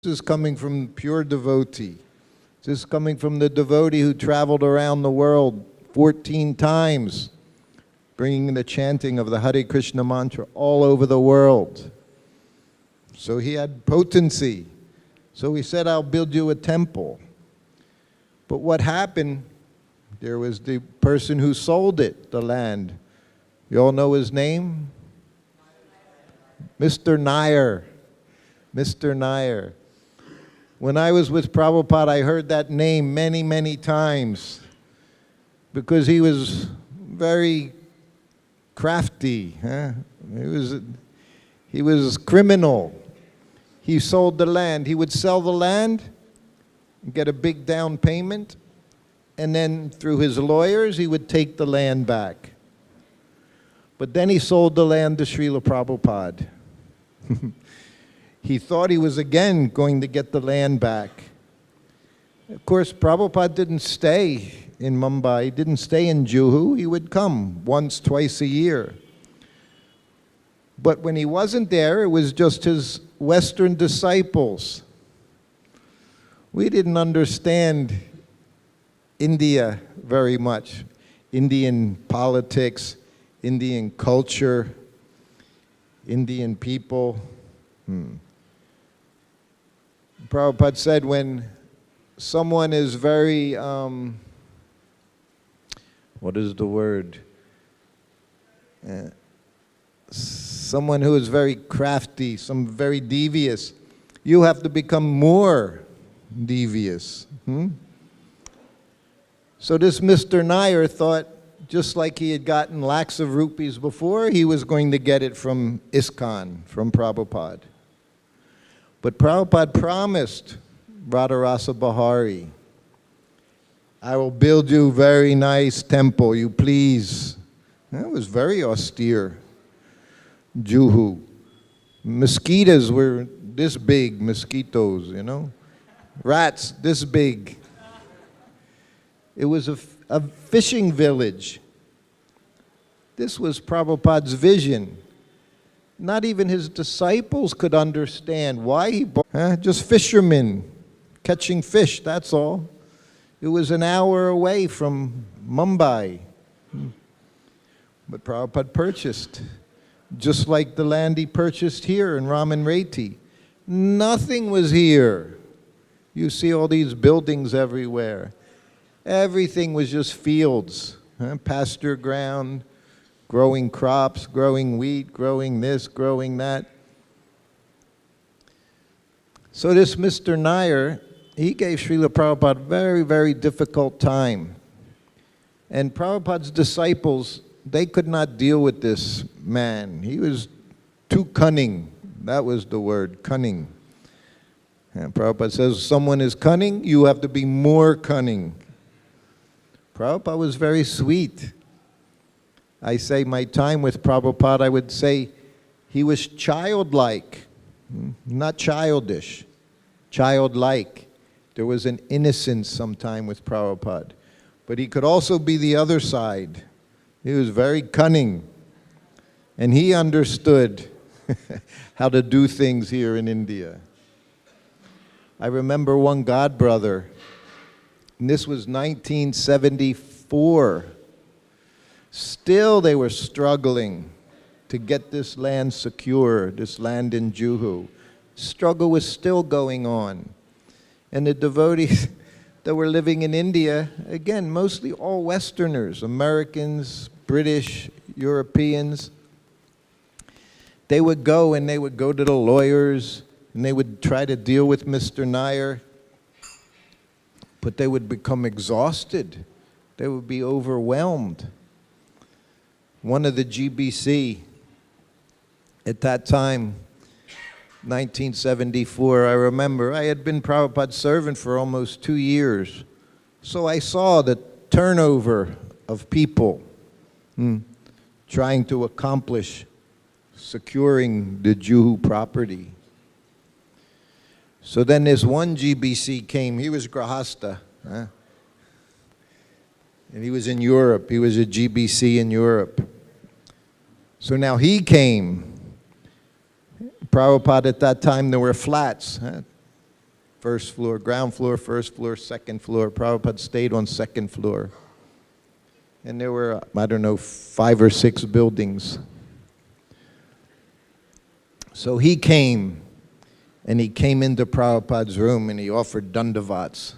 This is coming from pure devotee. This is coming from the devotee who traveled around the world 14 times, bringing the chanting of the Hare Krishna mantra all over the world. So he had potency. So he said, I'll build you a temple. But what happened, there was the person who sold it, the land. You all know his name? Mr. Nair. Mr. Nair. When I was with Prabhupada, I heard that name many, many times because he was very crafty. He was criminal. He sold the land. He would sell the land, get a big down payment, and then through his lawyers, he would take the land back. But then he sold the land to Srila Prabhupada. He thought he was again going to get the land back. Of course, Prabhupada didn't stay in Mumbai, he didn't stay in Juhu. He would come once, twice a year. But when he wasn't there, it was just his Western disciples. We didn't understand India very much. Indian politics, Indian culture, Indian people. Prabhupada said when someone is very, what is the word? Someone who is very crafty, some very devious, you have to become more devious. So this Mr. Nair thought, just like he had gotten lakhs of rupees before, he was going to get it from ISKCON, from Prabhupada. But Prabhupada promised Radharasa Bahari, I will build you a very nice temple, you please. That was very austere. Juhu. Mosquitoes were this big, mosquitoes, you know. Rats this big. It was a fishing village. This was Prabhupada's vision. Not even his disciples could understand why he bought, just fishermen catching fish, that's all. It was an hour away from Mumbai. But Prabhupada purchased, just like the land he purchased here in Raman Reti. Nothing was here. You see all these buildings everywhere. Everything was just fields, pasture ground, growing crops, growing wheat, growing this, growing that. So this Mr. Nair, he gave Srila Prabhupada a very, very difficult time. And Prabhupada's disciples, they could not deal with this man. He was too cunning. That was the word, cunning. And Prabhupada says, someone is cunning, you have to be more cunning. Prabhupada was very sweet. I say my time with Prabhupada, I would say he was childlike, not childish, childlike. There was an innocence sometime with Prabhupada. But he could also be the other side. He was very cunning. And he understood how to do things here in India. I remember one godbrother, and this was 1974. Still, they were struggling to get this land secure, this land in Juhu. Struggle was still going on. And the devotees that were living in India, again, mostly all Westerners, Americans, British, Europeans, they would go and they would go to the lawyers and they would try to deal with Mr. Nair, but they would become exhausted. They would be overwhelmed. One of the GBC, at that time, 1974, I remember, I had been Prabhupada's servant for almost 2 years. So I saw the turnover of people trying to accomplish securing the Juhu property. So then this one GBC came, he was Grahasta, and he was in Europe. He was a GBC in Europe. So now he came. Prabhupada at that time, there were flats. first floor, ground floor, first floor, second floor. Prabhupada stayed on second floor. And there were, I don't know, 5 or 6 buildings. So he came, and he came into Prabhupada's room, and he offered dandavats.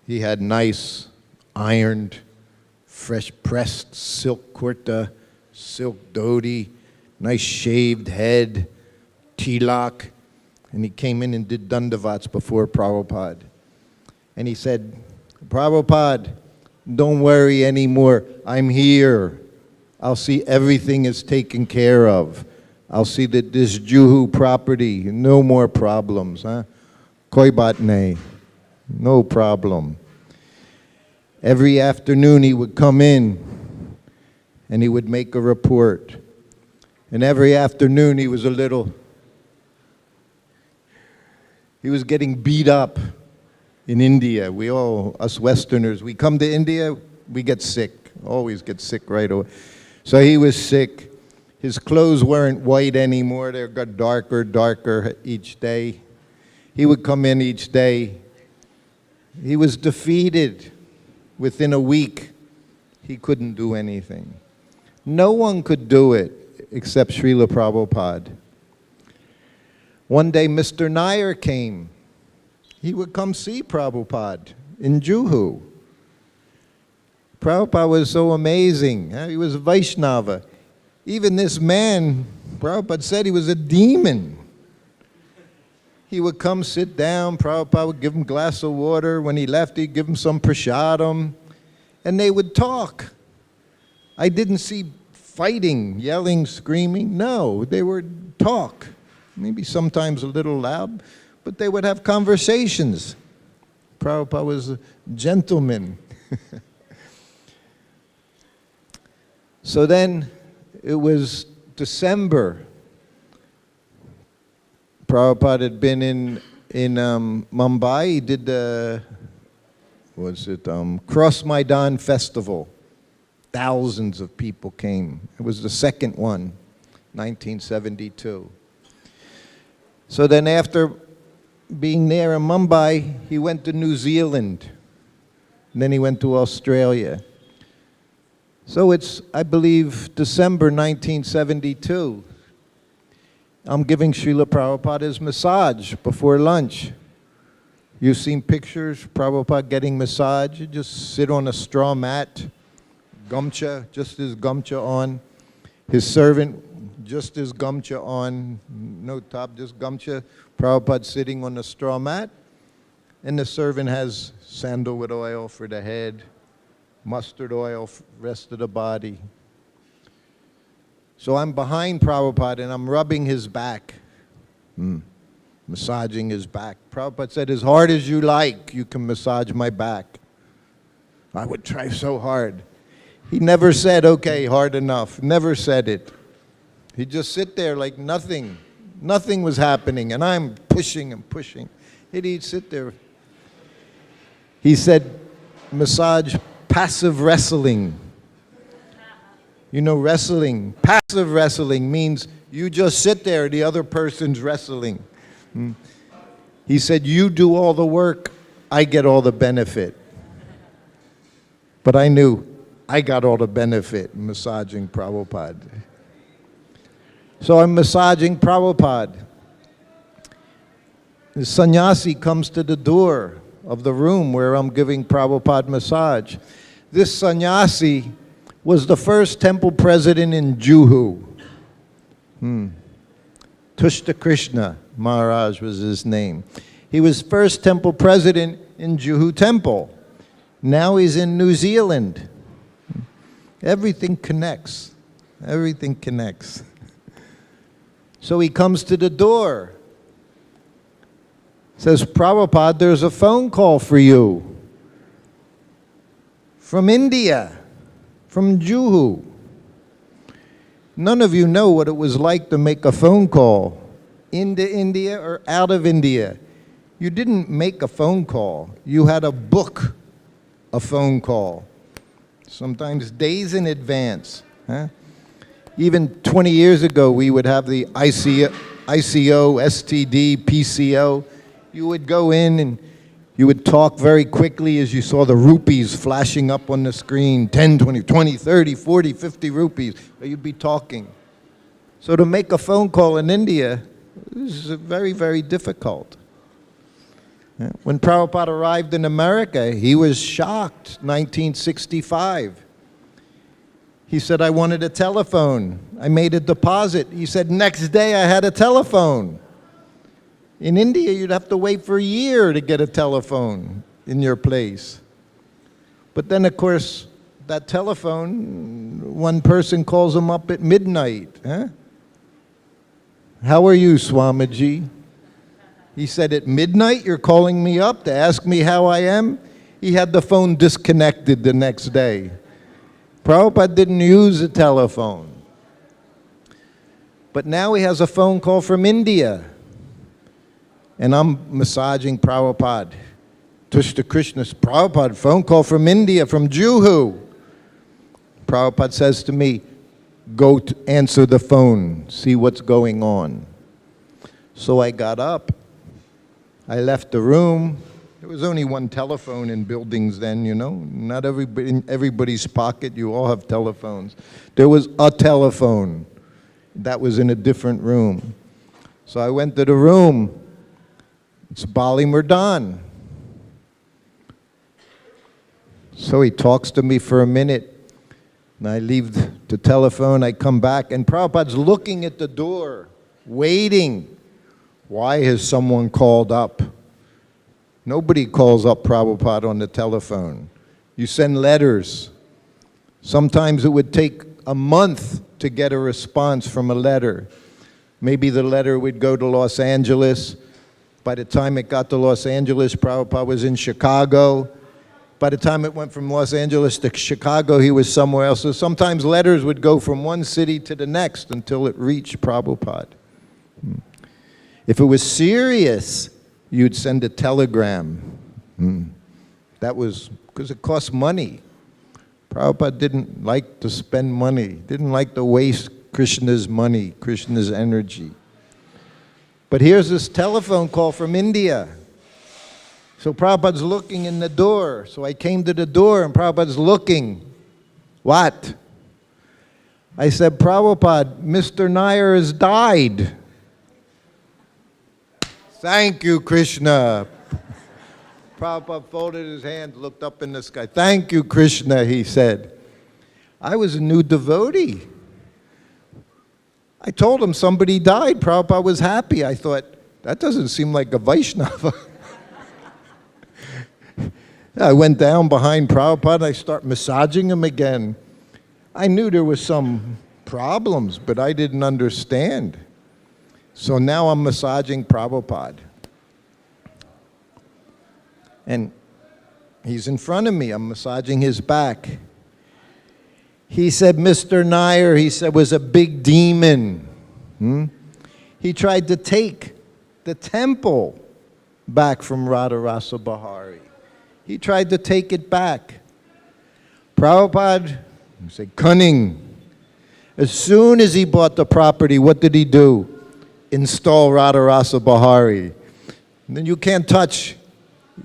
He had nice, ironed, fresh pressed silk kurta, silk dhoti, nice shaved head, tilak, and he came in and did dandavats before Prabhupada. And he said, Prabhupada, don't worry anymore. I'm here. I'll see everything is taken care of. I'll see that this Juhu property, no more problems. Huh? Koi baat nahi. No problem. Every afternoon he would come in and he would make a report. And every afternoon he was getting beat up in India. We all, us Westerners, we come to India, we get sick. Always get sick right away. So he was sick. His clothes weren't white anymore. They got darker each day. He would come in each day. He was defeated. Within a week, he couldn't do anything. No one could do it except Srila Prabhupada. One day, Mr. Nair came. He would come see Prabhupada in Juhu. Prabhupada was so amazing. He was a Vaishnava. Even this man, Prabhupada said he was a demon. He would come sit down, Prabhupada would give him a glass of water. When he left, he'd give him some prasadam, and they would talk. I didn't see fighting, yelling, screaming. No, they would talk. Maybe sometimes a little loud, but they would have conversations. Prabhupada was a gentleman. So then it was December. Prabhupada had been in Mumbai. He did the, Cross Maidan Festival. Thousands of people came. It was the second one, 1972. So then after being there in Mumbai, he went to New Zealand. And then he went to Australia. So it's, I believe, December 1972. I'm giving Srila Prabhupada his massage before lunch. You've seen pictures, Prabhupada getting massage. You just sit on a straw mat, gamcha, just his gamcha on. His servant, just his gamcha on, no top, just gamcha. Prabhupada sitting on a straw mat. And the servant has sandalwood oil for the head, mustard oil for the rest of the body. So I'm behind Prabhupada and I'm rubbing his back, massaging his back. Prabhupada said, as hard as you like, you can massage my back. I would try so hard. He never said, okay, hard enough. Never said it. He'd just sit there like nothing. Nothing was happening, and I'm pushing and pushing. He'd sit there. He said, massage passive wrestling. You know wrestling. Passive wrestling means you just sit there, the other person's wrestling. He said, you do all the work, I get all the benefit. But I knew I got all the benefit massaging Prabhupada. So I'm massaging Prabhupada. The sannyasi comes to the door of the room where I'm giving Prabhupada massage. This sannyasi was the first temple president in Juhu. Tushta Krishna Maharaj was his name. He was first temple president in Juhu Temple. Now he's in New Zealand. Everything connects. Everything connects. So he comes to the door. Says, Prabhupada, there's a phone call for you. From India. From Juhu. None of you know what it was like to make a phone call into India or out of India. You didn't make a phone call. You had to book a phone call. Sometimes days in advance. Huh? Even 20 years ago, we would have the ICO, STD, PCO. You would go in and you would talk very quickly as you saw the rupees flashing up on the screen, 10, 20, 20, 30, 40, 50 rupees. You'd be talking. So to make a phone call in India is very, very difficult. When Prabhupada arrived in America, he was shocked, 1965. He said, I wanted a telephone. I made a deposit. He said, next day I had a telephone. In India, you'd have to wait for a year to get a telephone in your place. But then, of course, that telephone, one person calls him up at midnight. Huh? How are you, Swamiji? He said, at midnight you're calling me up to ask me how I am? He had the phone disconnected the next day. Prabhupada didn't use a telephone. But now he has a phone call from India. And I'm massaging Prabhupada. Tushta Krishna's Prabhupada, phone call from India, from Juhu. Prabhupada says to me, go to answer the phone, see what's going on. So I got up. I left the room. There was only one telephone in buildings then, you know. Not everybody, in everybody's pocket, you all have telephones. There was a telephone that was in a different room. So I went to the room. It's Bali Murdan. So he talks to me for a minute, and I leave the telephone, I come back, and Prabhupada's looking at the door, waiting. Why has someone called up? Nobody calls up Prabhupada on the telephone. You send letters. Sometimes it would take a month to get a response from a letter. Maybe the letter would go to Los Angeles. By the time it got to Los Angeles, Prabhupada was in Chicago. By the time it went from Los Angeles to Chicago, he was somewhere else. So sometimes letters would go from one city to the next until it reached Prabhupada. If it was serious, you'd send a telegram. That was because it cost money. Prabhupada didn't like to spend money, didn't like to waste Krishna's money, Krishna's energy. But here's this telephone call from India. So Prabhupada's looking in the door. So I came to the door and Prabhupada's looking. What? I said, Prabhupada, Mr. Nair has died. Thank you, Krishna. Prabhupada folded his hands, looked up in the sky. Thank you, Krishna, he said. I was a new devotee. I told him somebody died. Prabhupada was happy. I thought, that doesn't seem like a Vaishnava. I went down behind Prabhupada. I start massaging him again. I knew there was some problems, but I didn't understand. So now I'm massaging Prabhupada. And he's in front of me. I'm massaging his back. He said, Mr. Nair, he said, was a big demon. He tried to take the temple back from Radharasa Bahari. He tried to take it back. Prabhupada, I say, cunning. As soon as he bought the property, what did he do? Install Radharasa Bahari. And then you can't touch.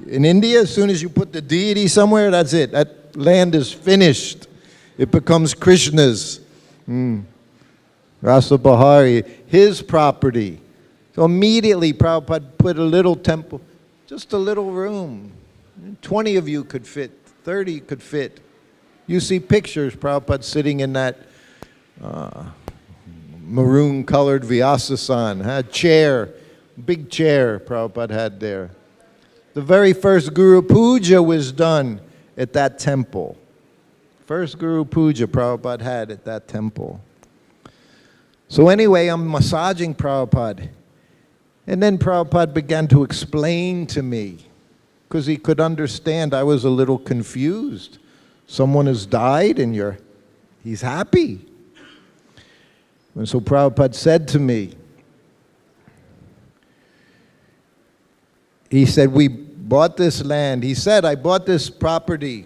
In India, as soon as you put the deity somewhere, that's it. That land is finished. It becomes Krishna's. Rasa Bahari, his property. So immediately Prabhupada put a little temple, just a little room. 20 of you could fit, 30 could fit. You see pictures, Prabhupada sitting in that maroon-colored Vyasasan, chair, big chair Prabhupada had there. The very first Guru Puja was done at that temple. First Guru Puja Prabhupada had at that temple. So anyway, I'm massaging Prabhupada. And then Prabhupada began to explain to me, because he could understand I was a little confused. Someone has died and he's happy. And so Prabhupada said to me, he said, we bought this land. He said, I bought this property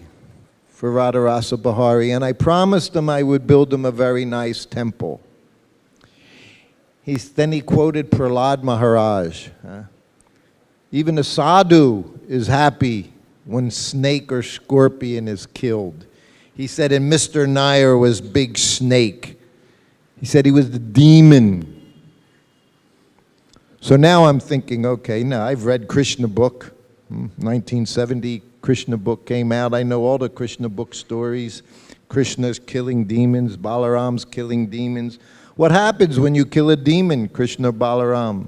for Radharasa Bahari, and I promised him I would build him a very nice temple. Then he quoted Prahlad Maharaj. Even a sadhu is happy when snake or scorpion is killed. He said, and Mr. Nair was big snake. He said he was the demon. So now I'm thinking, okay, now I've read Krishna book. 1970, Krishna book came out. I know all the Krishna book stories. Krishna's killing demons, Balaram's killing demons. What happens when you kill a demon, Krishna, Balaram?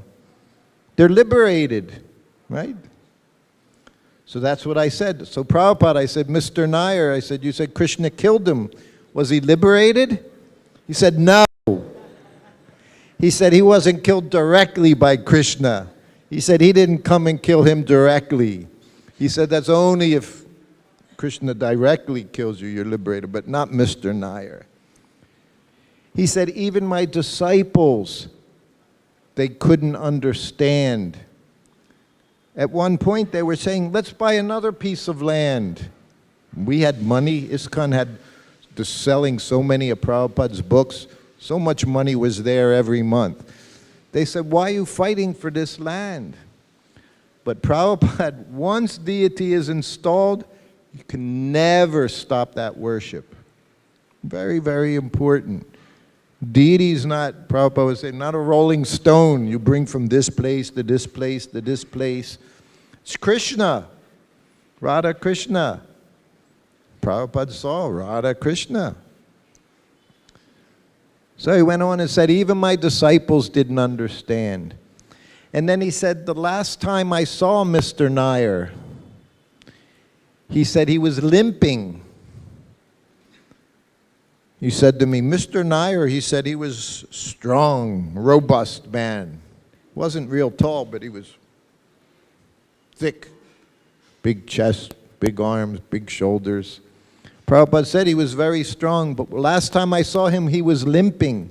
They're liberated, right? So that's what I said. So Prabhupada, I said, Mr. Nair, I said, you said Krishna killed him. Was he liberated? He said, no. He said he wasn't killed directly by Krishna. He said he didn't come and kill him directly. He said that's only if Krishna directly kills you, you're liberated, but not Mr. Nair. He said even my disciples, they couldn't understand. At one point they were saying, let's buy another piece of land. We had money. ISKCON had selling so many of Prabhupada's books. So much money was there every month. They said, why are you fighting for this land? But Prabhupada, once deity is installed, you can never stop that worship. Very, very important. Deity is not, Prabhupada would say, not a rolling stone. You bring from this place to this place to this place. It's Krishna, Radha Krishna. Prabhupada saw Radha Krishna. So he went on and said, even my disciples didn't understand. And then he said, the last time I saw Mr. Nair, he said he was limping. He said to me, Mr. Nair, he said he was strong, robust man. Wasn't real tall, but he was thick. Big chest, big arms, big shoulders. Prabhupada said he was very strong, but last time I saw him, he was limping.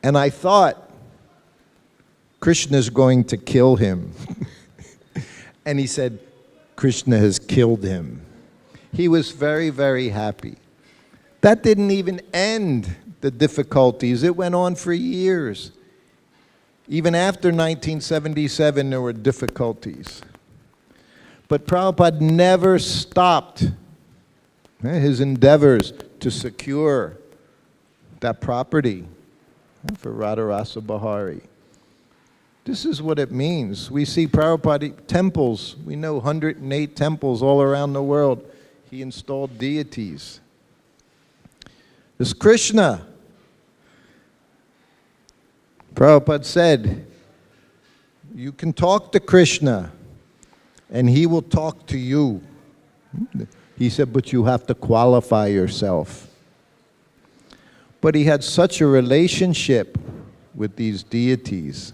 And I thought, Krishna's going to kill him. And he said, Krishna has killed him. He was very, very happy. That didn't even end the difficulties. It went on for years. Even after 1977, there were difficulties. But Prabhupada never stopped his endeavors to secure that property for Radharasa Bahari. This is what it means. We see Prabhupada temples. We know 108 temples all around the world. He installed deities. This Krishna. Prabhupada said, you can talk to Krishna and he will talk to you. He said, but you have to qualify yourself. But he had such a relationship with these deities.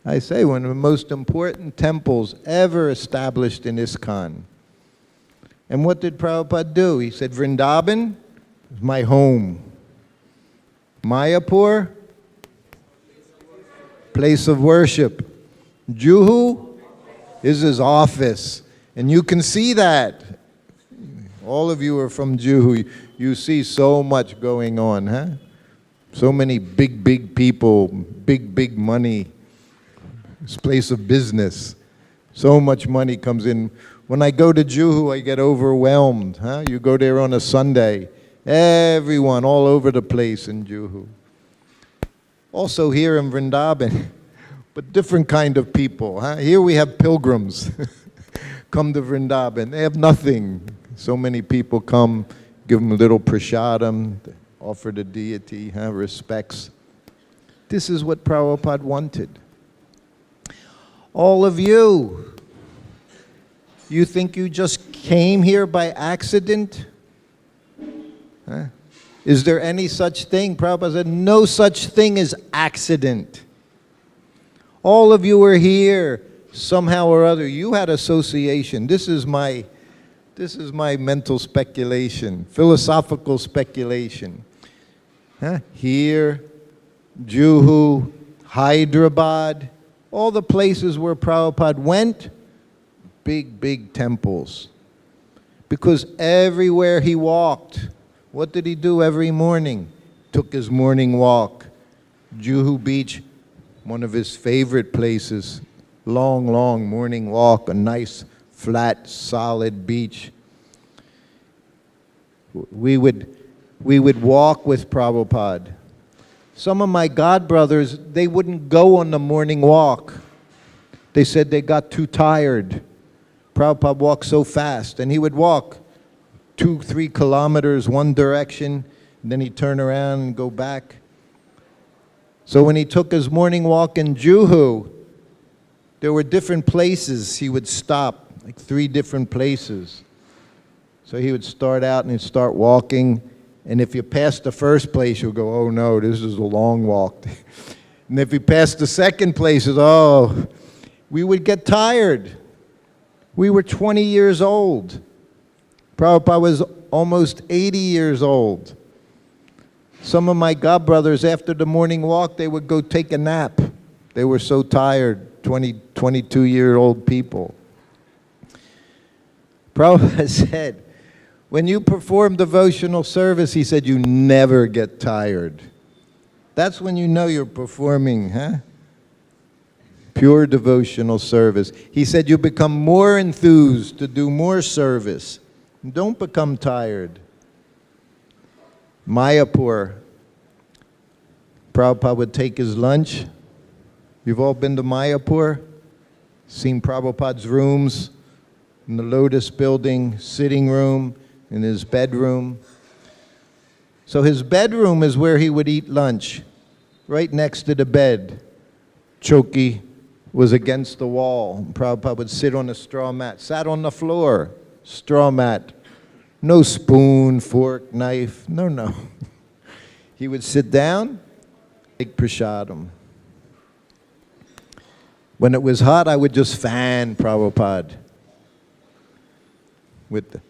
I say, one of the most important temples ever established in ISKCON. And what did Prabhupada do? He said, Vrindavan is my home. Mayapur, place of worship. Juhu is his office. And you can see that. All of you are from Juhu. You see so much going on, huh? So many big, big people, big, big money. This place of business. So much money comes in. When I go to Juhu, I get overwhelmed, huh? You go there on a Sunday. Everyone all over the place in Juhu. Also here in Vrindavan, but different kind of people, huh? Here we have pilgrims. Come to Vrindavan. They have nothing. So many people come, give them a little prasadam, offer the deity, respects. This is what Prabhupada wanted. All of you, you think you just came here by accident? Is there any such thing? Prabhupada said, no such thing as accident. All of you are here somehow or other. You had association. This is my mental speculation, philosophical speculation. Here, Juhu, Hyderabad, all the places where Prabhupada went, big, big temples. Because everywhere he walked, what did he do every morning? Took his morning walk. Juhu Beach, one of his favorite places long, long morning walk, a nice, flat, solid beach. We would walk with Prabhupada. Some of my godbrothers, they wouldn't go on the morning walk. They said they got too tired. Prabhupada walked so fast, and he would walk 2-3 kilometers one direction, and then he'd turn around and go back. So when he took his morning walk in Juhu, there were different places he would stop, like 3 different places. So he would start out and he'd start walking, and if you passed the first place, you'll go, oh no, this is a long walk. And if you passed the second place, oh, we would get tired. We were 20 years old. Prabhupada was almost 80 years old. Some of my godbrothers, after the morning walk, they would go take a nap. They were so tired, 22-year-old people. Prabhupada said, when you perform devotional service, he said, you never get tired. That's when you know you're performing, pure devotional service. He said, you become more enthused to do more service. Don't become tired. Mayapur, Prabhupada would take his lunch. You've all been to Mayapur? Seen Prabhupada's rooms in the Lotus building, sitting room, in his bedroom. So his bedroom is where he would eat lunch, right next to the bed. Chowki was against the wall. Prabhupada would sit on a straw mat, sat on the floor, straw mat. No spoon, fork, knife, no. He would sit down, take prasadam. When it was hot, I would just fan Prabhupada with the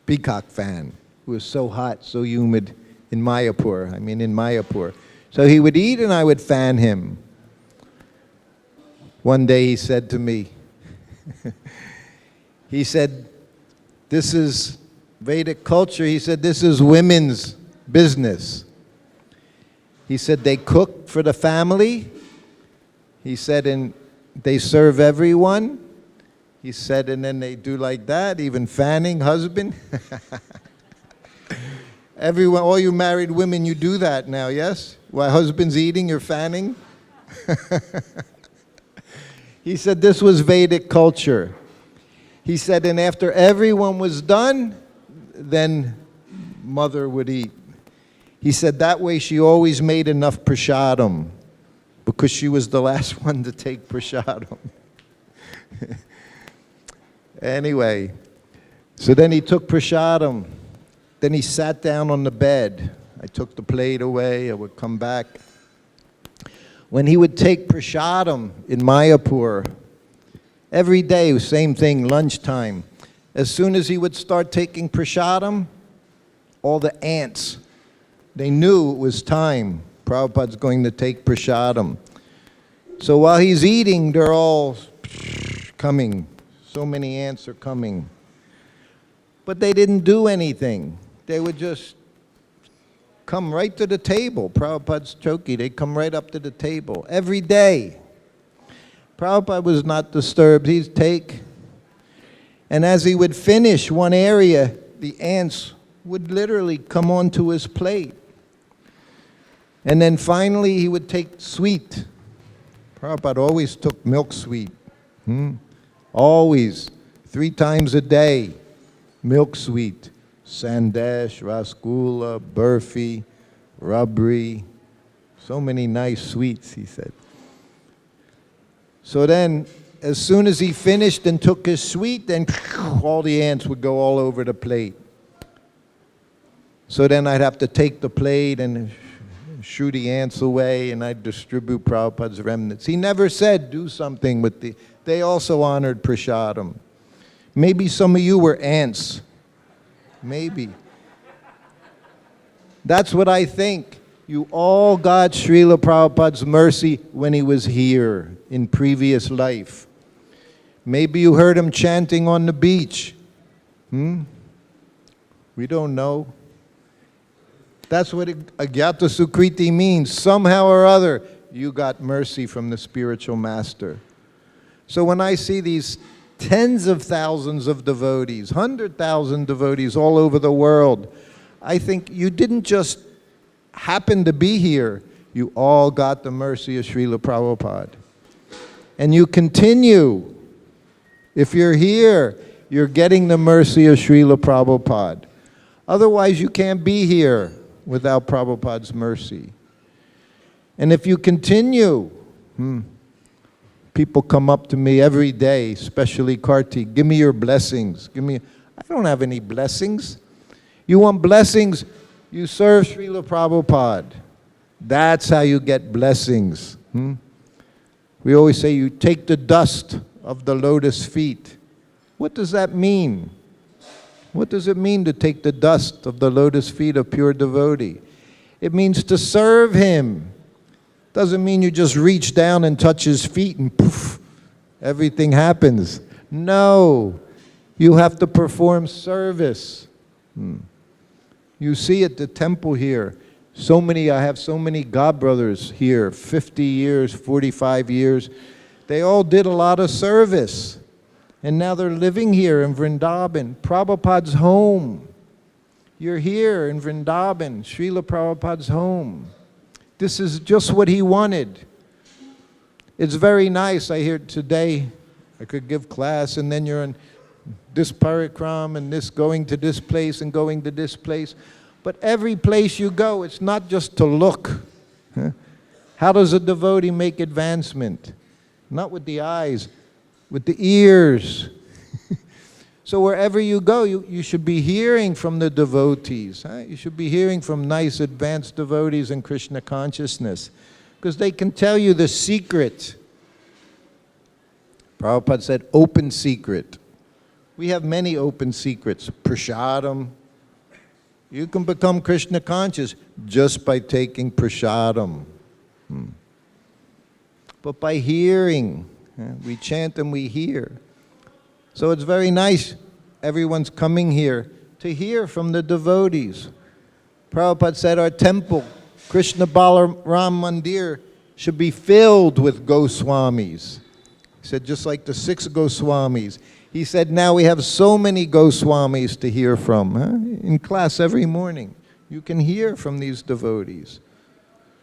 peacock fan. It was so hot, so humid in Mayapur. So he would eat and I would fan him. One day he said to me, he said, this is Vedic culture. He said, this is women's business. He said, they cook for the family. He said, and they serve everyone. He said, and then they do like that, even fanning husband. Everyone, all you married women, you do that now, yes? While husband's eating, you're fanning. He said this was Vedic culture. He said, and after everyone was done, then mother would eat. He said that way she always made enough prasadam because she was the last one to take prasadam. Anyway, so then he took prasadam. Then he sat down on the bed. I took the plate away. I would come back. When he would take prasadam in Mayapur, every day, same thing, lunchtime. As soon as he would start taking prasadam, all the ants, they knew it was time. Prabhupada's going to take prasadam. So while he's eating, they're all coming. So many ants are coming. But they didn't do anything. They would just come right to the table. Prabhupada's chowki, they'd come right up to the table every day. Prabhupada was not disturbed. He'd take, and as he would finish one area, the ants would literally come onto his plate. And then finally he would take sweet. Prabhupada always took milk sweet. Always, 3 times a day, milk sweet. Sandesh, rasgulla, burfi, rabri, so many nice sweets, he said. So then, as soon as he finished and took his sweet, then all the ants would go all over the plate. So then I'd have to take the plate and shoo the ants away, and I'd distribute Prabhupada's remnants. He never said, do something with the... They also honored prasadam. Maybe some of you were ants. Maybe. That's what I think. You all got Srila Prabhupada's mercy when he was here in previous life. Maybe you heard him chanting on the beach. We don't know. That's what Agyata Sukriti means. Somehow or other, you got mercy from the spiritual master. So when I see these tens of thousands of devotees, 100,000 devotees all over the world, I think you didn't just happen to be here, you all got the mercy of Srila Prabhupada. And you continue. If you're here, you're getting the mercy of Srila Prabhupada. Otherwise, you can't be here without Prabhupada's mercy. And if you continue, people come up to me every day, especially Kirti, give me your blessings. I don't have any blessings. You want blessings? You serve Srila Prabhupada. That's how you get blessings. We always say you take the dust of the lotus feet. What does that mean? What does it mean to take the dust of the lotus feet of pure devotee? It means to serve him. Doesn't mean you just reach down and touch his feet and poof, everything happens. No, you have to perform service. You see at the temple here, I have so many godbrothers here, 50 years, 45 years. They all did a lot of service. And now they're living here in Vrindavan, Prabhupada's home. You're here in Vrindavan, Srila Prabhupada's home. This is just what he wanted. It's very nice. I hear today, I could give class, and then you're in this parikram, and this going to this place, and going to this place. But every place you go, it's not just to look. How does a devotee make advancement? Not with the eyes, with the ears. So wherever you go, you should be hearing from the devotees. You should be hearing from nice advanced devotees in Krishna consciousness, because they can tell you the secret. Prabhupada said, open secret. We have many open secrets. Prasadam. You can become Krishna conscious just by taking prasadam. But by hearing, we chant and we hear. So it's very nice, everyone's coming here to hear from the devotees. Prabhupada said our temple, Krishna Balaram Mandir, should be filled with Goswamis. He said just like the 6 Goswamis. He said now we have so many Goswamis to hear from. In class every morning, you can hear from these devotees.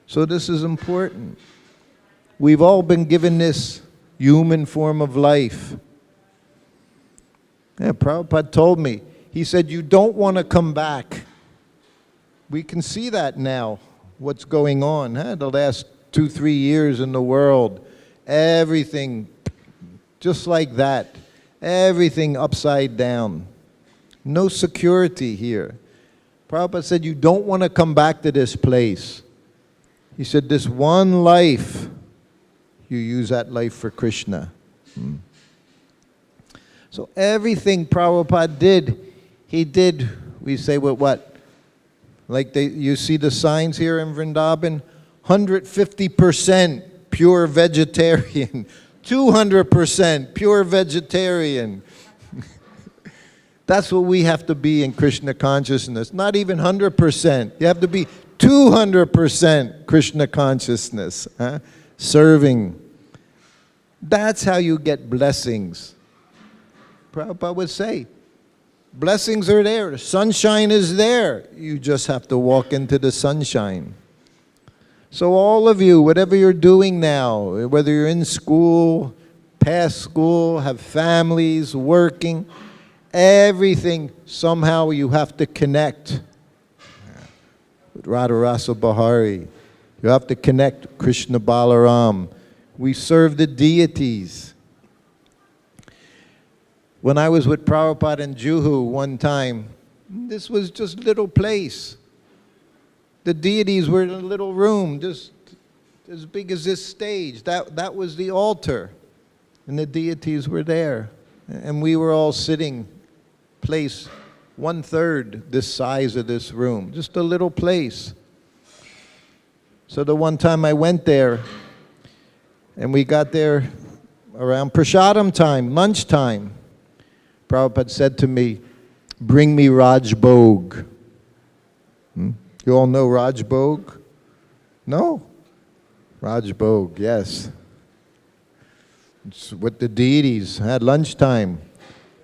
So this is important. We've all been given this human form of life. Prabhupada told me, he said, you don't want to come back. We can see that now, what's going on. The last 2-3 years in the world, everything just like that. Everything upside down. No security here. Prabhupada said, you don't want to come back to this place. He said, this one life, you use that life for Krishna. So everything Prabhupada did, he did, we say what? Like you see the signs here in Vrindavan? 150% pure vegetarian, 200% pure vegetarian. That's what we have to be in Krishna consciousness. Not even 100%. You have to be 200% Krishna consciousness. Serving. That's how you get blessings. Prabhupada would say, blessings are there. The sunshine is there. You just have to walk into the sunshine. So all of you, whatever you're doing now, whether you're in school, past school, have families, working, everything, somehow you have to connect with Radharasa Bahari. You have to connect Krishna Balaram. We serve the deities. When I was with Prabhupada in Juhu one time, this was just a little place. The deities were in a little room, just as big as this stage. That was the altar. And the deities were there. And we were all sitting, place 1/3 this size of this room. Just a little place. So the one time I went there, and we got there around prasadam time, lunchtime. Prabhupada said to me, bring me Raj Bhog. You all know Raj Bhog? No? Rajbhog, yes. It's with the deities at lunchtime.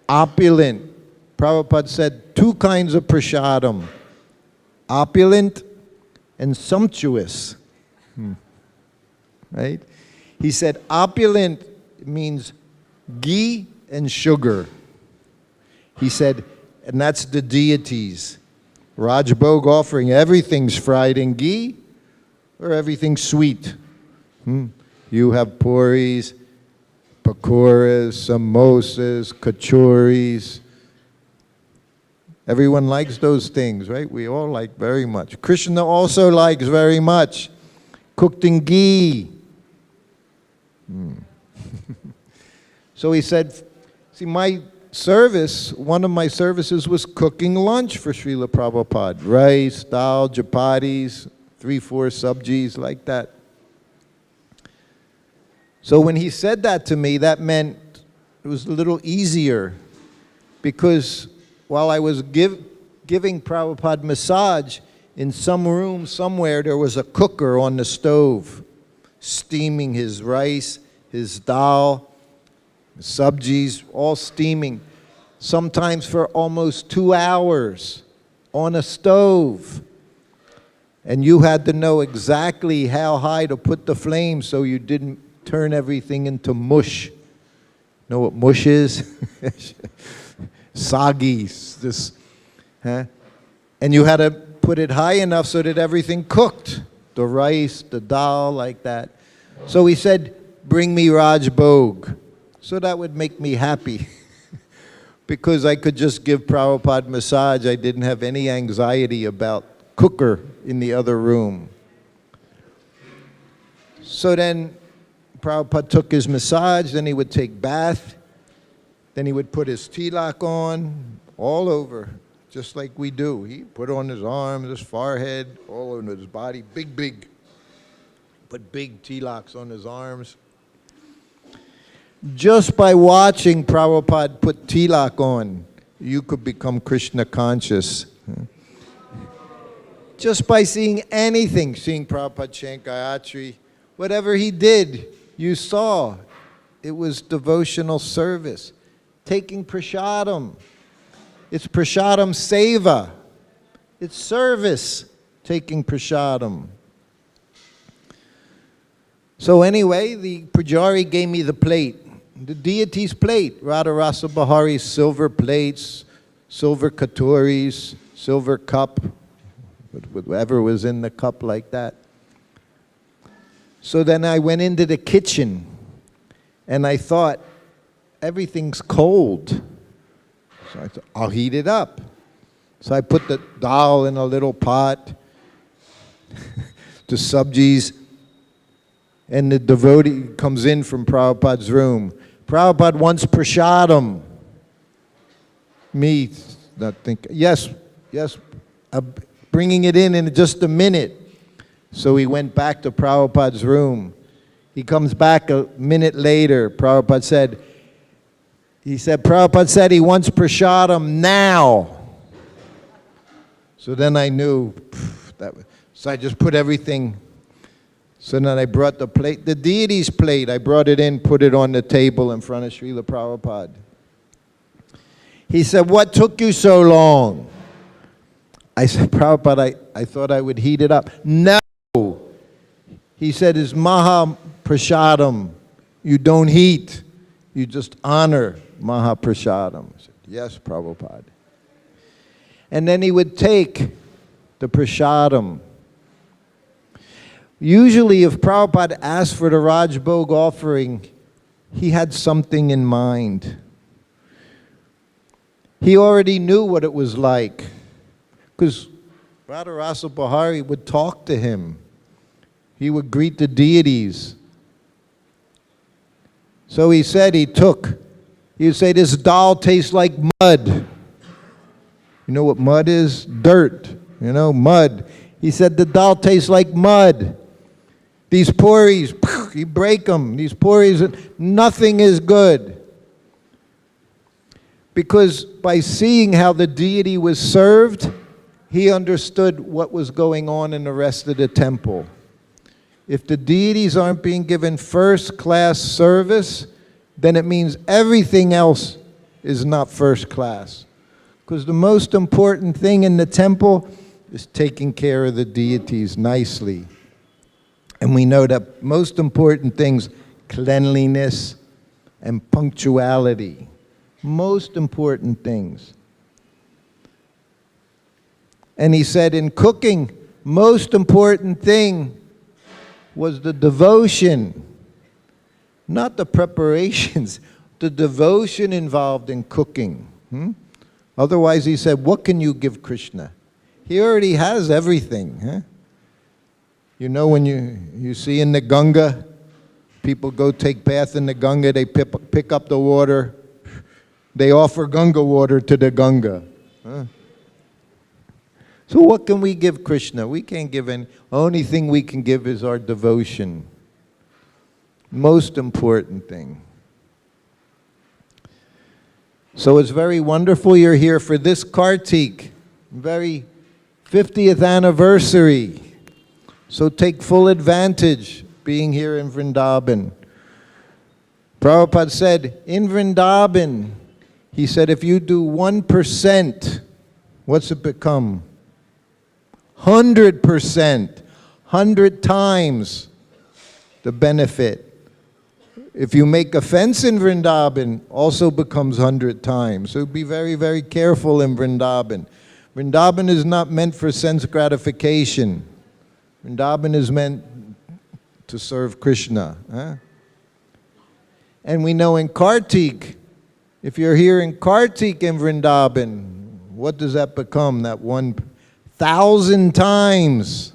Opulent. Prabhupada said 2 kinds of prasadam. Opulent and sumptuous. Right? He said opulent means ghee and sugar. He said, and that's the deities. Rajbhog offering, everything's fried in ghee or everything's sweet. You have puris, pakoras, samosas, kachoris. Everyone likes those things, right? We all like very much. Krishna also likes very much. Cooked in ghee. So he said, see, my service, one of my services was cooking lunch for Srila Prabhupada. Rice, dal, chapatis, 3-4 sabjis, like that. So when he said that to me, that meant it was a little easier, because while I was giving Prabhupada massage, in some room somewhere there was a cooker on the stove, steaming his rice, his dal, sabjis, all steaming, sometimes for almost 2 hours on a stove. And you had to know exactly how high to put the flame so you didn't turn everything into mush. Know what mush is? Soggy. And you had to put it high enough so that everything cooked. The rice, the dal, like that. So he said, bring me Rajbhog. So that would make me happy. Because I could just give Prabhupada massage. I didn't have any anxiety about cooker in the other room. So then Prabhupada took his massage, then he would take bath, then he would put his tilak on, all over, just like we do. He put on his arms, his forehead, all over his body, big. Put big tilaks on his arms. Just by watching Prabhupada put tilak on, you could become Krishna conscious. Just by seeing anything, seeing Prabhupada chant Gayatri, whatever he did, you saw. It was devotional service. Taking prasadam. It's prasadam seva. It's service, taking prasadam. So anyway, the pujari gave me the plate. The deity's plate. Radha Rasa Bahari's silver plates, silver katoris, silver cup, whatever was in the cup like that. So then I went into the kitchen and I thought, everything's cold. So I thought, I'll heat it up. So I put the dal in a little pot, the sabjis, and the devotee comes in from Prabhupada's room. Prabhupada wants prasadam. Me, not think, yes, bringing it in just a minute. So he went back to Prabhupada's room. He comes back a minute later. Prabhupada said he wants prasadam now. So then I knew, so I just put everything. So then I brought the plate, the deity's plate, I brought it in, put it on the table in front of Srila Prabhupada. He said, what took you so long? I said, Prabhupada, I thought I would heat it up. No. He said, it's Maha Prasadam. You don't heat. You just honor Maha Prasadam. I said, yes, Prabhupada. And then he would take the Prasadam. Usually if Prabhupada asked for the Rajbhog offering, he had something in mind. He already knew what it was like. Because Radha Rasa Bahari would talk to him. He would greet the deities. So he said he would say, this dal tastes like mud. You know what mud is? Dirt, mud. He said the dal tastes like mud. These puris, you break them. These puris, nothing is good. Because by seeing how the deity was served, he understood what was going on in the rest of the temple. If the deities aren't being given first-class service, then it means everything else is not first class. Because the most important thing in the temple is taking care of the deities nicely. And we know that most important things, cleanliness and punctuality. Most important things. And he said in cooking, most important thing was the devotion, not the preparations, the devotion involved in cooking. Otherwise, he said, what can you give Krishna? He already has everything. You know, when you see in the Ganga, people go take bath in the Ganga, they pick up the water, they offer Ganga water to the Ganga. So what can we give Krishna? We can't give any. Only thing we can give is our devotion. Most important thing. So it's very wonderful you're here for this Kartik, very 50th anniversary. So take full advantage being here in Vrindavan. Prabhupada said, in Vrindavan, he said, if you do 1%, what's it become? 100%, 100 times the benefit. If you make a fence in Vrindavan, also becomes 100 times. So be very, very careful in Vrindavan. Vrindavan is not meant for sense gratification. Vrindavan is meant to serve Krishna. And we know in Kartik, if you're here in Kartik in Vrindavan, what does that become? That 1,000 times.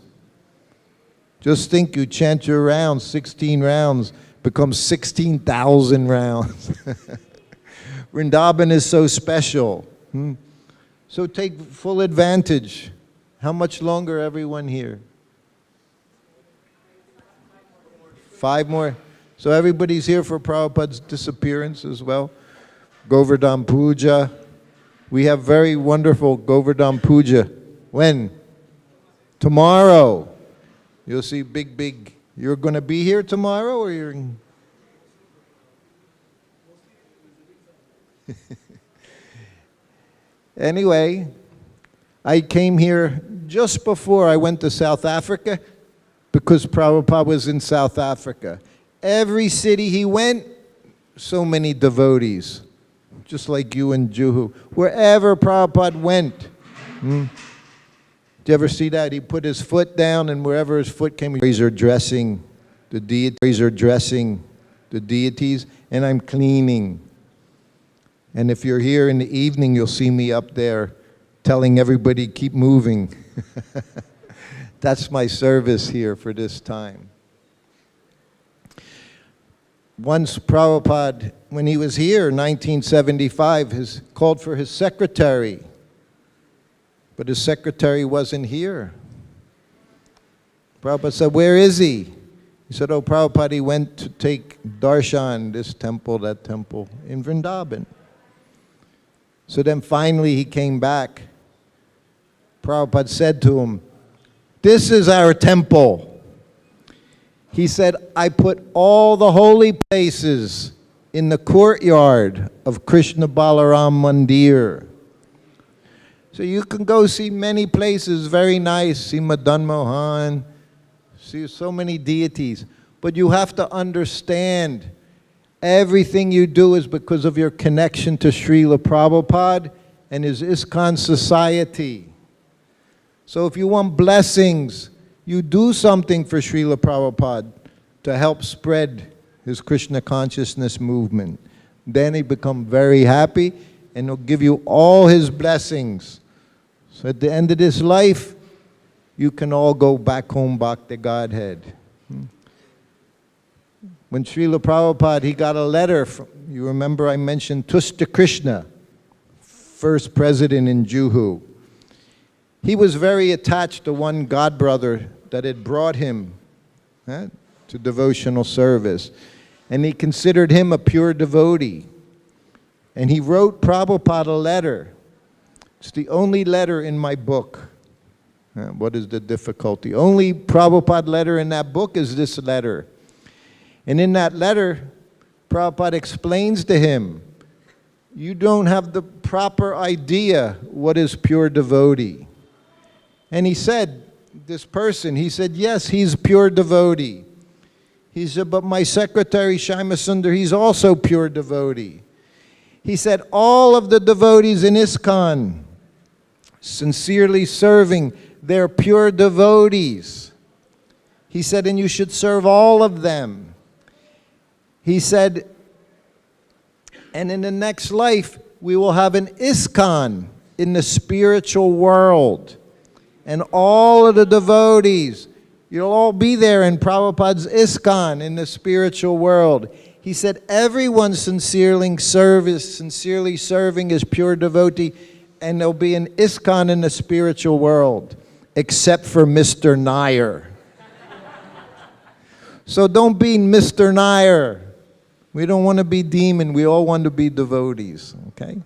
Just think you chant your rounds, 16 rounds, becomes 16,000 rounds. Vrindavan is so special. So take full advantage. How much longer, everyone here? 5 more. So everybody's here for Prabhupada's disappearance as well. Govardhan Puja. We have very wonderful Govardhan Puja. When? Tomorrow. You'll see big. You're going to be here tomorrow, or you're... Anyway, I came here just before I went to South Africa because Prabhupada was in South Africa. Every city he went, so many devotees, just like you in Juhu. Wherever Prabhupada went. Did you ever see that? He put his foot down, and wherever his foot came, he's dressing the deities, and I'm cleaning. And if you're here in the evening, you'll see me up there telling everybody, keep moving. That's my service here for this time. Once Prabhupada, when he was here, 1975, called for his secretary. But his secretary wasn't here. Prabhupada said, where is he? He said, oh, Prabhupada, he went to take darshan, this temple, that temple, in Vrindavan. So then finally he came back. Prabhupada said to him, this is our temple. He said, I put all the holy places in the courtyard of Krishna Balaram Mandir. So you can go see many places, very nice, see Madan Mohan, see so many deities. But you have to understand, everything you do is because of your connection to Srila Prabhupada and his ISKCON society. So if you want blessings, you do something for Srila Prabhupada to help spread his Krishna consciousness movement. Then he becomes very happy and he'll give you all his blessings. So at the end of this life, you can all go back home, back to Godhead. When Srila Prabhupada, he got a letter from, you remember I mentioned Tushta Krishna, first president in Juhu. He was very attached to one godbrother that had brought him to devotional service. And he considered him a pure devotee. And he wrote Prabhupada a letter. It's the only letter in my book. What is the difficulty? Only Prabhupada letter in that book is this letter. And in that letter, Prabhupada explains to him, you don't have the proper idea what is pure devotee. And he said, this person, he said, yes, he's pure devotee. He said, but my secretary, Shyamasundar, he's also pure devotee. He said, all of the devotees in ISKCON, sincerely serving, they're pure devotees. He said, and you should serve all of them. He said, and in the next life, we will have an ISKCON in the spiritual world. And all of the devotees, you'll all be there in Prabhupada's ISKCON in the spiritual world. He said, everyone sincerely serving is pure devotee, and there'll be an ISKCON in the spiritual world, except for Mr. Nair. So don't be Mr. Nair. We don't want to be demon, we all want to be devotees, okay?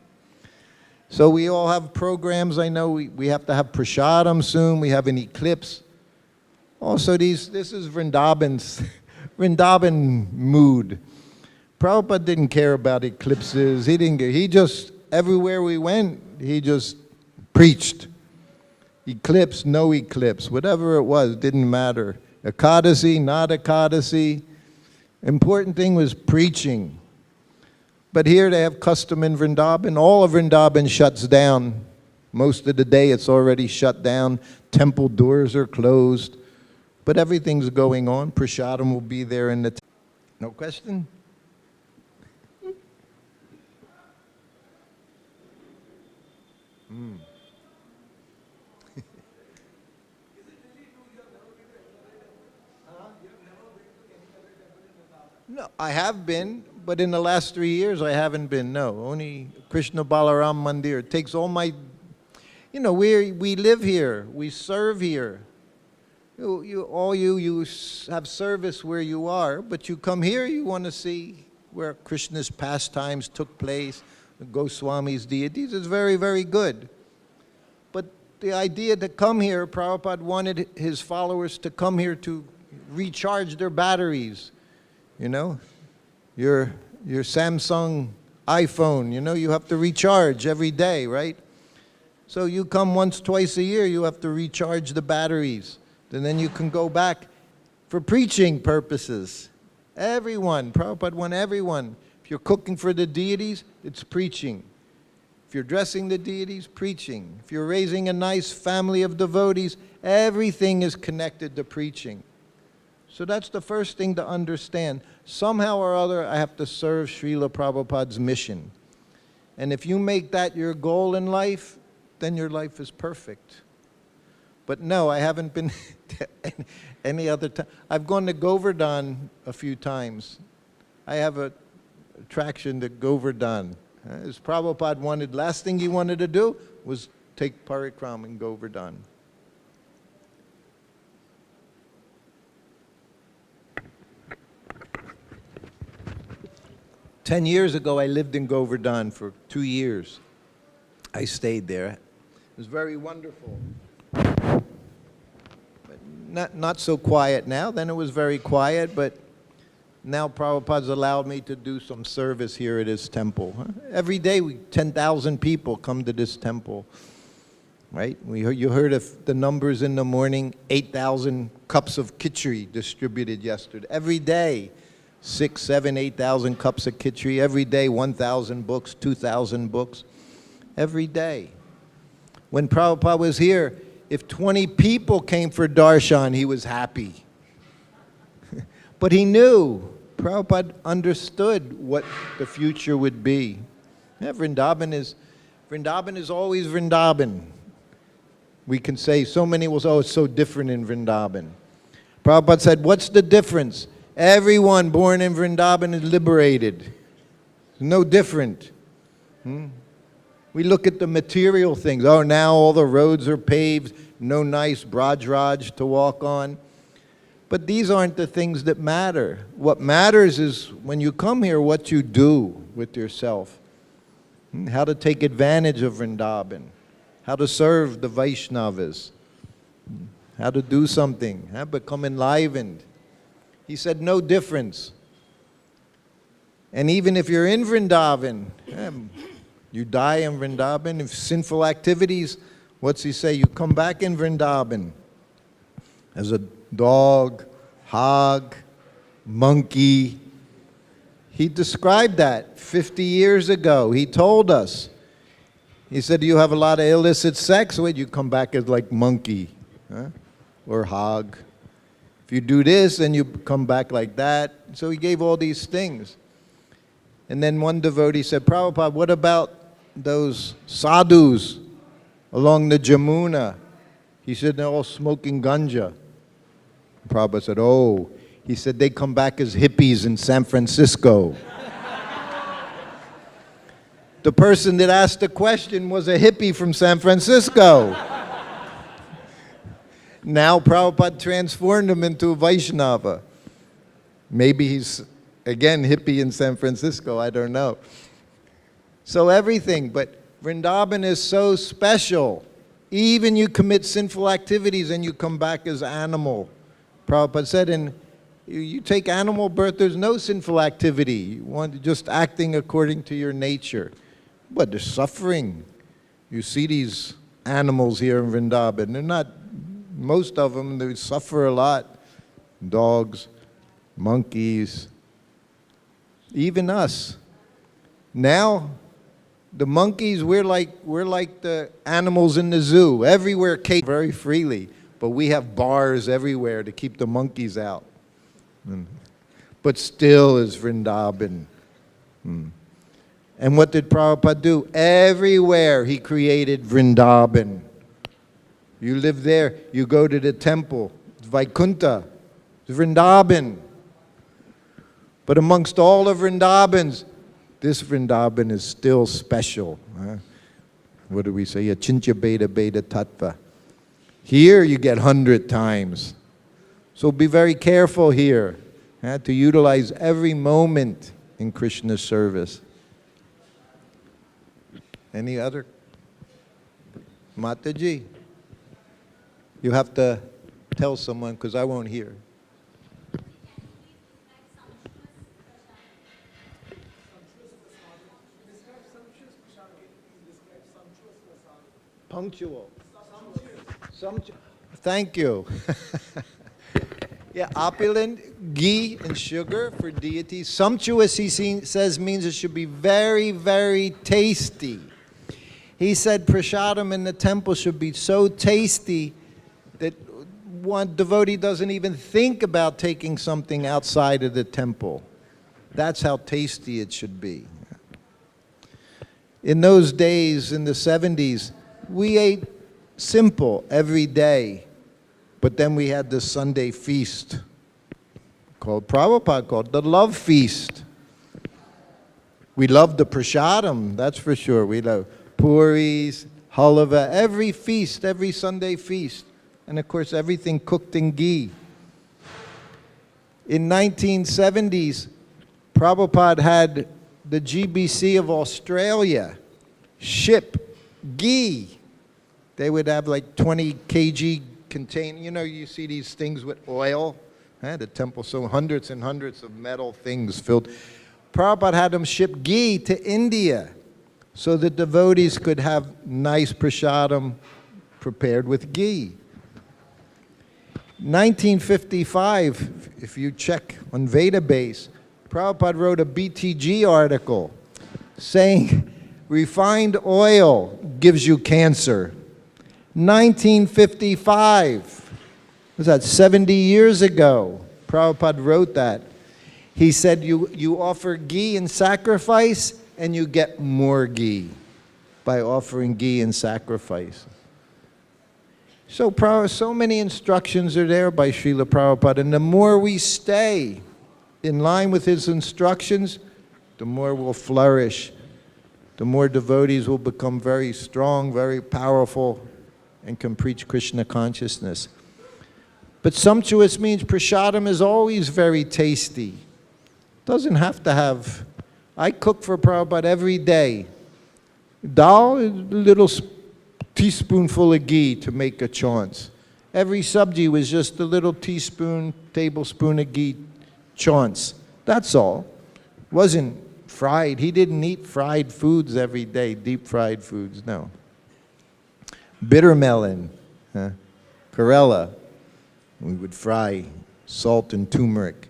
So we all have programs. I know we have to have prasadam soon. We have an eclipse. Also, this is Vrindavan's Vrindavan mood. Prabhupada didn't care about eclipses. He just, everywhere we went, he just preached. Eclipse, no eclipse, whatever it was, didn't matter. Ekadasi, not Ekadasi. Important thing was preaching. But here they have custom in Vrindavan. All of Vrindavan shuts down. Most of the day it's already shut down. Temple doors are closed. But everything's going on. Prasadam will be there in the... No question? No, I have been, but in the last 3 years I haven't been, no. Only Krishna Balaram Mandir. It takes all my, you know, we live here, we serve here. You have service where you are, but you come here, you want to see where Krishna's pastimes took place, the Goswami's deities. It's very, very good. But the idea to come here, Prabhupada wanted his followers to come here to recharge their batteries. You know, your Samsung iPhone, you know, you have to recharge every day, right? So you come once, twice a year, you have to recharge the batteries. And then you can go back for preaching purposes. Everyone, Prabhupada wants everyone. If you're cooking for the deities, it's preaching. If you're dressing the deities, preaching. If you're raising a nice family of devotees, everything is connected to preaching. So that's the first thing to understand. Somehow or other, I have to serve Srila Prabhupada's mission. And if you make that your goal in life, then your life is perfect. But no, I haven't been any other time. I've gone to Govardhan a few times. I have an attraction to Govardhan. As Prabhupada wanted, last thing he wanted to do was take parikram in Govardhan. 10 years ago, I lived in Govardhan for 2 years. I stayed there. It was very wonderful. But not so quiet now. Then it was very quiet, but now Prabhupada's allowed me to do some service here at his temple. Every day, 10,000 people come to this temple. Right? You heard of the numbers in the morning, 8,000 cups of khichdi distributed yesterday. Every day. 6, 7, 8,000 cups of khichdi every day, 1,000 books, 2,000 books, every day. When Prabhupada was here, if 20 people came for darshan, he was happy. But he knew, Prabhupada understood what the future would be. Yeah, Vrindavan is always Vrindavan. We can say, so many will say, oh, it's so different in Vrindavan. Prabhupada said, what's the difference? Everyone born in Vrindavan is liberated. No different. We look at the material things. Oh, now all the roads are paved, no nice Braj to walk on. But these aren't the things that matter. What matters is when you come here, what you do with yourself. How to take advantage of Vrindavan. How to serve the Vaishnavas. how to do something, how to become enlivened. He said no difference. And even if you're in Vrindavan, you die in Vrindavan, if sinful activities, what's he say? You come back in Vrindavan as a dog, hog, monkey. He described that 50 years ago. He told us. He said, you have a lot of illicit sex, wait, you come back as like monkey, or hog. If you do this, then you come back like that. So he gave all these things. And then one devotee said, Prabhupada, what about those sadhus along the Jamuna? He said, they're all smoking ganja. Prabhupada said, oh. He said, they come back as hippies in San Francisco. The person that asked the question was a hippie from San Francisco. Now Prabhupada transformed him into a Vaishnava. Maybe he's, again, hippie in San Francisco, I don't know. So everything, but Vrindavan is so special. Even you commit sinful activities and you come back as animal. Prabhupada said, and you take animal birth, there's no sinful activity. You want just acting according to your nature. But there's suffering. You see these animals here in Vrindavan. They're not, most of them, they suffer a lot. Dogs, monkeys, even us. Now, the monkeys, we're like the animals in the zoo. Everywhere, caged very freely. But we have bars everywhere to keep the monkeys out. But still is Vrindavan. And what did Prabhupada do? Everywhere he created Vrindavan. You live there, you go to the temple, it's Vaikuntha, it's Vrindavan. But amongst all the Vrindavans, this Vrindavan is still special. What do we say? Achincha Beda Beda Tattva. Here you get 100 times. So be very careful here to utilize every moment in Krishna's service. Any other? Mataji, you have to tell someone because I won't hear. Punctual. Thank you. Yeah, opulent, ghee and sugar for deities. Sumptuous, he says, means it should be very, very tasty. He said prasadam in the temple should be so tasty that one devotee doesn't even think about taking something outside of the temple. That's how tasty it should be. In those days, in the 70s, we ate simple every day. But then we had this Sunday feast called Prabhupada called the Love Feast. We loved the prasadam, that's for sure. We love puris, halava, every feast, every Sunday feast. And of course, everything cooked in ghee. In 1970s, Prabhupada had the GBC of Australia ship ghee. They would have like 20 kg contain, you know, you see these things with oil, the temple, so hundreds and hundreds of metal things filled. Prabhupada had them ship ghee to India so that devotees could have nice prasadam prepared with ghee. 1955, if you check on Vedabase, Prabhupada wrote a BTG article saying refined oil gives you cancer. 1955, was that 70 years ago? Prabhupada wrote that. He said you offer ghee in sacrifice and you get more ghee by offering ghee in sacrifice. So many instructions are there by Srila Prabhupada, and the more we stay in line with his instructions, the more we'll flourish. The more devotees will become very strong, very powerful, and can preach Krishna consciousness. But sumptuous means prasadam is always very tasty. Doesn't have to have, I cook for Prabhupada every day. Dal, a little teaspoonful of ghee to make a chance. Every sabji was just a little teaspoon, tablespoon of ghee, chaunce. That's all. Wasn't fried. He didn't eat fried foods every day, deep fried foods, no. Bitter melon, Karela, we would fry, salt and turmeric.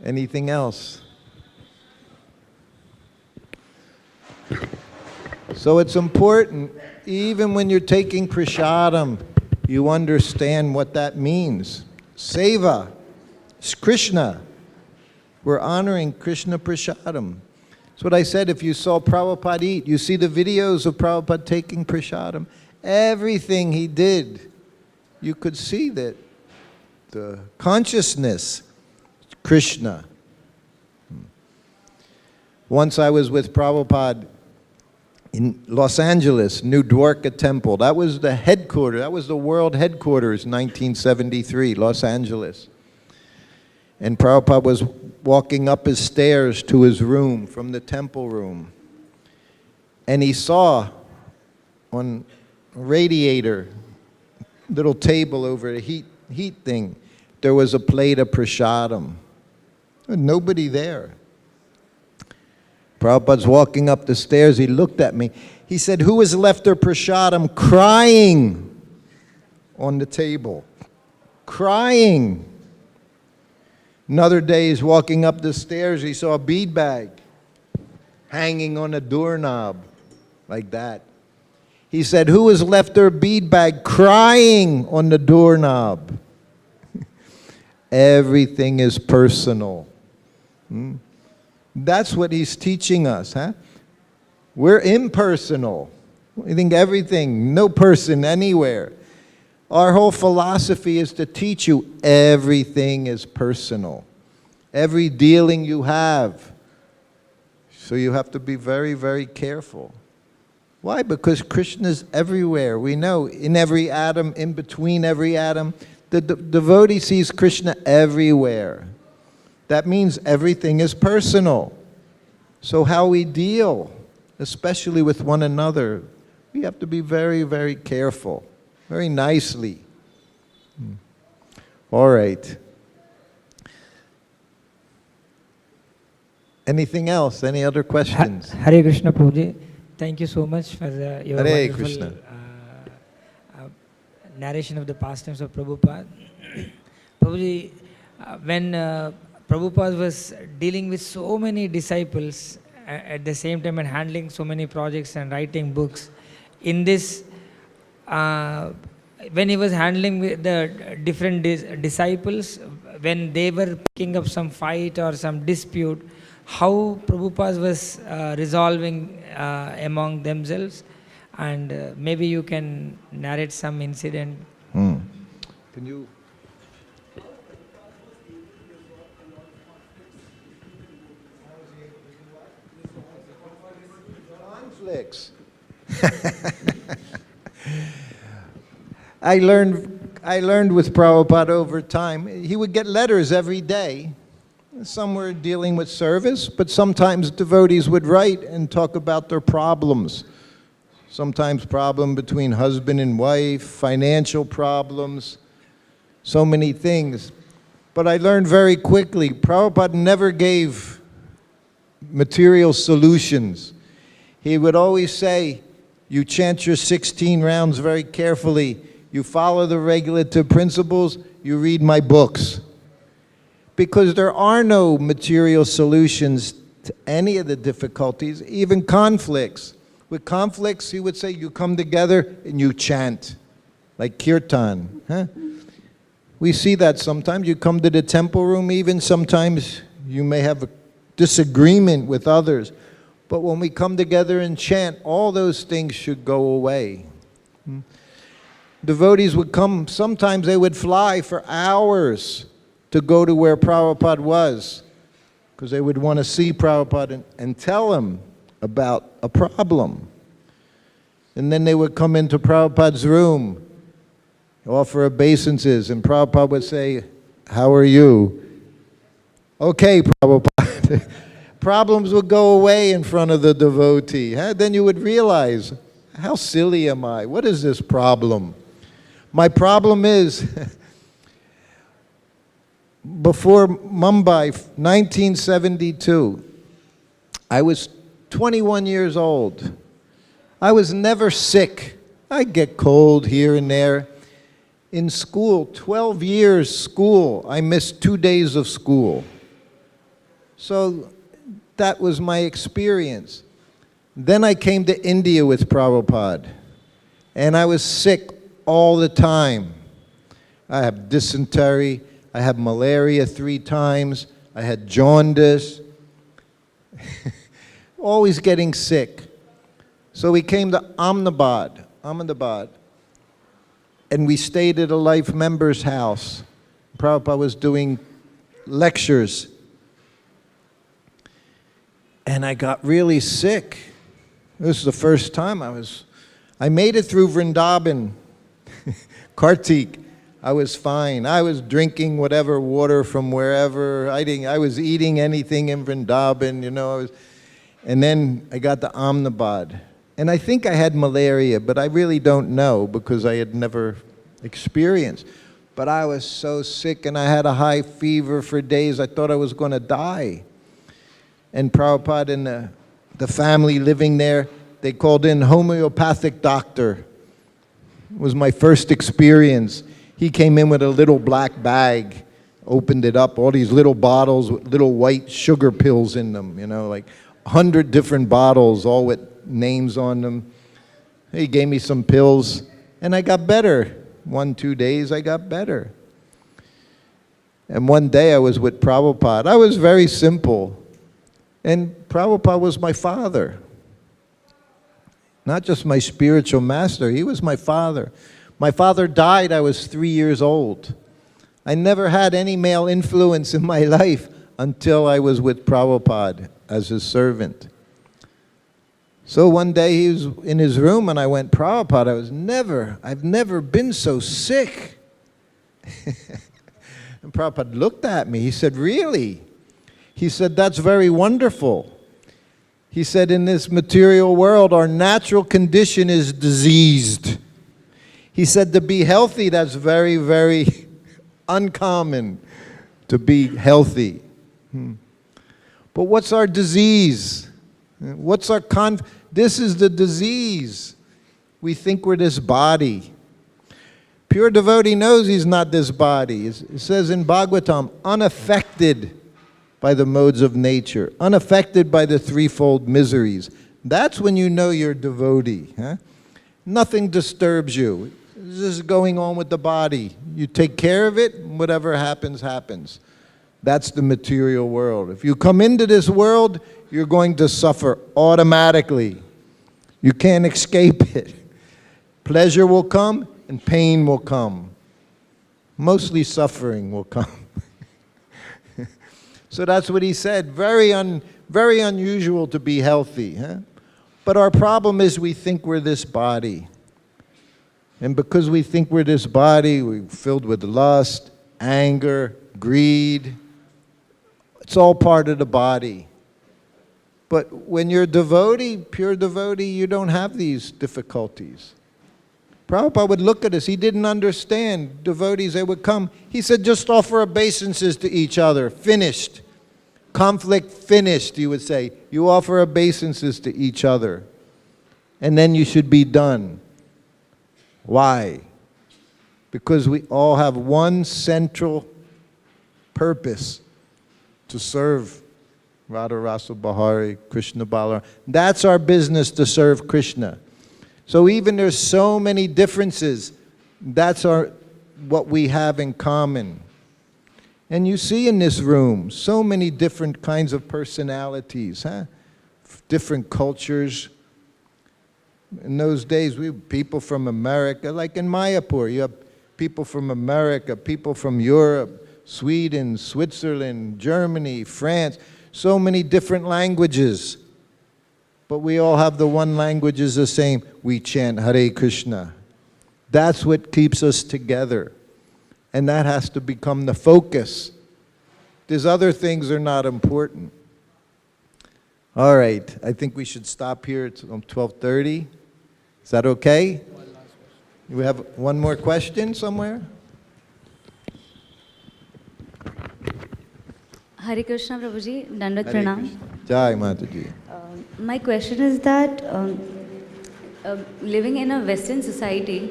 Anything else? So it's important, even when you're taking prasadam, you understand what that means. Seva, it's Krishna. We're honoring Krishna prasadam. That's what I said, if you saw Prabhupada eat, you see the videos of Prabhupada taking prasadam, everything he did, you could see that the consciousness, Krishna. Once I was with Prabhupada in Los Angeles, New Dwarka Temple. That was the headquarters, that was the world headquarters, 1973, Los Angeles. And Prabhupada was walking up his stairs to his room from the temple room. And he saw on a radiator, little table over a heat thing, there was a plate of prasadam. Nobody there. Prabhupada's walking up the stairs, he looked at me. He said, who has left their prasadam crying on the table? Crying. Another day he's walking up the stairs, he saw a bead bag hanging on a doorknob like that. He said, who has left their bead bag crying on the doorknob? Everything is personal. That's what he's teaching us, huh? We're impersonal. We think everything, no person anywhere. Our whole philosophy is to teach you everything is personal. Every dealing you have. So you have to be very, very careful. Why? Because Krishna is everywhere. We know in every atom, in between every atom, the devotee sees Krishna everywhere. That means everything is personal. So how we deal, especially with one another, we have to be very, very careful, very nicely. All right. Anything else? Any other questions? Hare Krishna, Prabhuji. Thank you so much for your Hare wonderful Krishna. Narration of the pastimes of Prabhupada. Prabhuji, when Prabhupada was dealing with so many disciples at the same time and handling so many projects and writing books, in this, when he was handling with the different disciples, when they were picking up some fight or some dispute, how Prabhupada was resolving among themselves, and maybe you can narrate some incident. Can you? Conflicts. I learned with Prabhupada over time. He would get letters every day. Some were dealing with service, but sometimes devotees would write and talk about their problems. Sometimes problem between husband and wife, financial problems, so many things. But I learned very quickly, Prabhupada never gave material solutions. He would always say, you chant your 16 rounds very carefully, you follow the regulative principles, you read my books. Because there are no material solutions to any of the difficulties, even conflicts. With conflicts, he would say, you come together and you chant, like kirtan. Huh? We see that sometimes. You come to the temple room, even sometimes you may have a disagreement with others. But when we come together and chant, all those things should go away. Devotees would come, sometimes they would fly for hours to go to where Prabhupada was, because they would want to see Prabhupada and tell him about a problem. And then they would come into Prabhupada's room, offer obeisances, and Prabhupada would say, how are you? Okay, Prabhupada. Problems would go away in front of the devotee. Huh? Then you would realize, how silly am I? What is this problem? My problem is, before Mumbai, 1972, I was 21 years old. I was never sick. I'd get cold here and there. In school, 12 years school, I missed 2 days of school. So that was my experience. Then I came to India with Prabhupada, and I was sick all the time. I had dysentery, I had malaria 3 times, I had jaundice, always getting sick. So we came to Ahmedabad, and we stayed at a Life member's house. Prabhupada was doing lectures. And I got really sick. This is the first time I made it through Vrindavan, Kartik. I was fine. I was drinking whatever water from wherever. I was eating anything in Vrindavan, you know. And then I got to Ahmedabad. And I think I had malaria, but I really don't know because I had never experienced. But I was so sick and I had a high fever for days. I thought I was going to die. And Prabhupada and the family living there, they called in homeopathic doctor. It was my first experience. He came in with a little black bag, opened it up, all these little bottles with little white sugar pills in them, you know, like 100 different bottles, all with names on them. He gave me some pills, and I got better. 1-2 days, I got better. And one day I was with Prabhupada. I was very simple. And Prabhupada was my father. Not just my spiritual master, he was my father. My father died, I was 3 years old. I never had any male influence in my life until I was with Prabhupada as his servant. So one day he was in his room and I went, Prabhupada, I've never been so sick. And Prabhupada looked at me, he said, really? He said, that's very wonderful. He said, in this material world, our natural condition is diseased. He said, to be healthy, that's very, very uncommon to be healthy. But what's our disease? What's our This is the disease. We think we're this body. Pure devotee knows he's not this body. It says in Bhagavatam, unaffected by the modes of nature, unaffected by the threefold miseries. That's when you know you're a devotee. Huh? Nothing disturbs you. It's just going on with the body. You take care of it, whatever happens, happens. That's the material world. If you come into this world, you're going to suffer automatically. You can't escape it. Pleasure will come and pain will come. Mostly suffering will come. So that's what he said. Very unusual to be healthy. Huh? But our problem is we think we're this body. And because we think we're this body, we're filled with lust, anger, greed. It's all part of the body. But when you're a devotee, pure devotee, you don't have these difficulties. Prabhupada would look at us. He didn't understand. Devotees, they would come. He said, just offer obeisances to each other. Finished. Conflict finished, he would say. You offer obeisances to each other. And then you should be done. Why? Because we all have one central purpose: to serve Radha Rasa Bahari, Krishna Balaram. That's our business, to serve Krishna. So even there's so many differences, that's what we have in common. And you see in this room so many different kinds of personalities, huh? Different cultures. In those days, we had people from America, like in Mayapur, you have people from America, people from Europe, Sweden, Switzerland, Germany, France, so many different languages. But we all have the one language is the same. We chant Hare Krishna. That's what keeps us together. And that has to become the focus. These other things are not important. All right, I think we should stop here. It's 12:30. Is that okay? We have one more question somewhere? Hare Krishna, Prabhuji, Dandat Hare Pranam. Krishna. Jai Mataji. My question is that living in a Western society,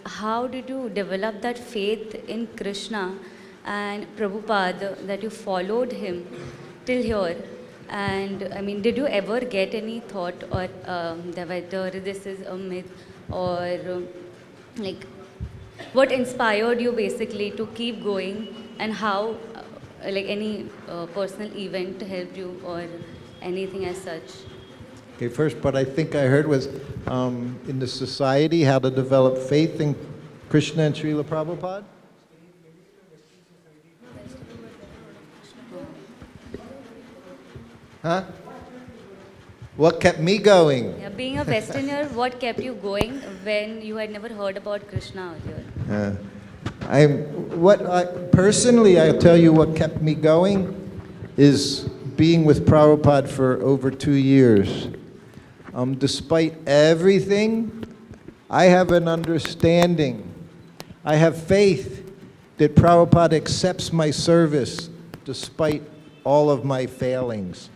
how did you develop that faith in Krishna and Prabhupada that you followed him till here? And I mean, did you ever get any thought or that whether this is a myth or like what inspired you basically to keep going and how like any personal event helped you or anything as such? Okay, first part I think I heard was in the society, how to develop faith in Krishna and Srila Prabhupada? Huh? What kept me going? Yeah, being a Westerner, what kept you going when you had never heard about Krishna earlier? Personally, I'll tell you what kept me going is being with Prabhupada for over 2 years. Despite everything, I have an understanding. I have faith that Prabhupada accepts my service despite all of my failings.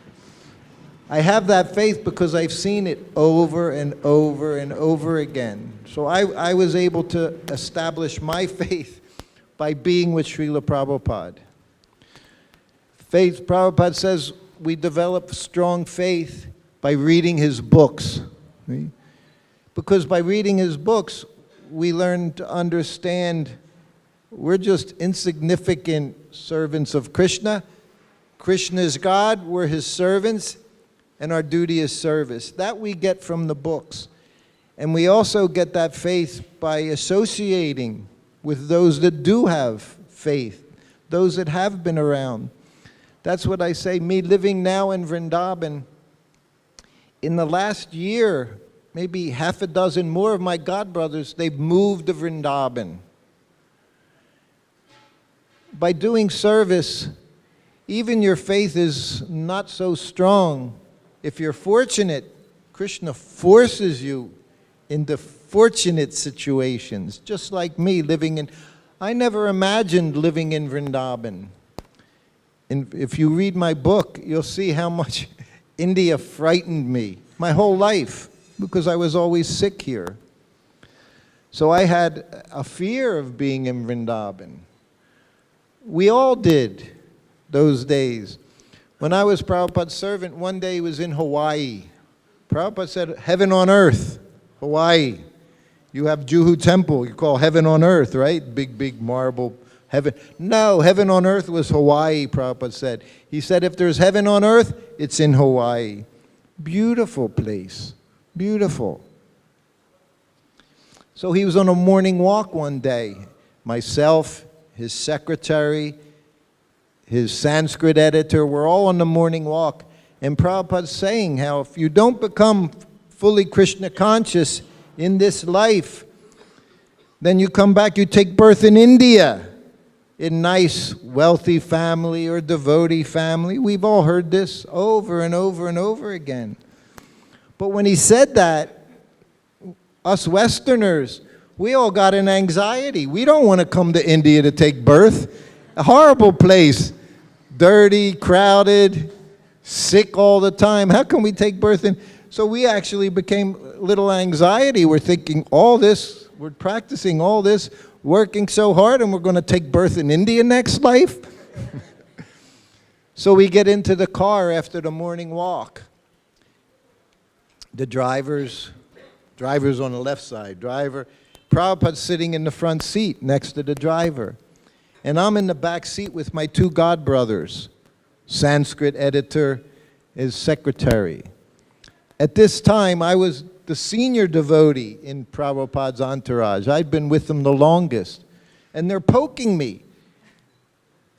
I have that faith because I've seen it over and over and over again. So I was able to establish my faith by being with Srila Prabhupada. Faith, Prabhupada says, we develop strong faith by reading his books. See? Because by reading his books, we learn to understand we're just insignificant servants of Krishna. Krishna is God, we're his servants, and our duty is service. That we get from the books. And we also get that faith by associating with those that do have faith, those that have been around. That's what I say, me living now in Vrindavan, in the last year, maybe half a dozen more of my godbrothers, they've moved to Vrindavan. By doing service, even your faith is not so strong. If you're fortunate, Krishna forces you into fortunate situations, just like me living in, I never imagined living in Vrindavan. And if you read my book, you'll see how much India frightened me my whole life because I was always sick here. So I had a fear of being in Vrindavan. We all did those days. When I was Prabhupada's servant, one day he was in Hawaii. Prabhupada said, heaven on earth, Hawaii. You have Juhu Temple, you call heaven on earth, right? Big, big marble heaven. No, heaven on earth was Hawaii, Prabhupada said. He said, if there's heaven on earth, it's in Hawaii. Beautiful place, beautiful. So he was on a morning walk one day. Myself, his secretary, his Sanskrit editor, we're all on the morning walk. And Prabhupada's saying how if you don't become fully Krishna conscious in this life, then you come back, you take birth in India, in nice, wealthy family or devotee family. We've all heard this over and over and over again. But when he said that, us Westerners, we all got an anxiety. We don't want to come to India to take birth. A horrible place. Dirty, crowded, sick all the time. How can we take birth in? So we actually became a little anxiety. We're thinking all this, we're practicing all this, working so hard, and we're going to take birth in India next life? So we get into the car after the morning walk. The driver's on the left side. Prabhupada's sitting in the front seat next to the driver. And I'm in the back seat with my two godbrothers, Sanskrit editor, his secretary. At this time, I was the senior devotee in Prabhupada's entourage. I'd been with them the longest. And they're poking me.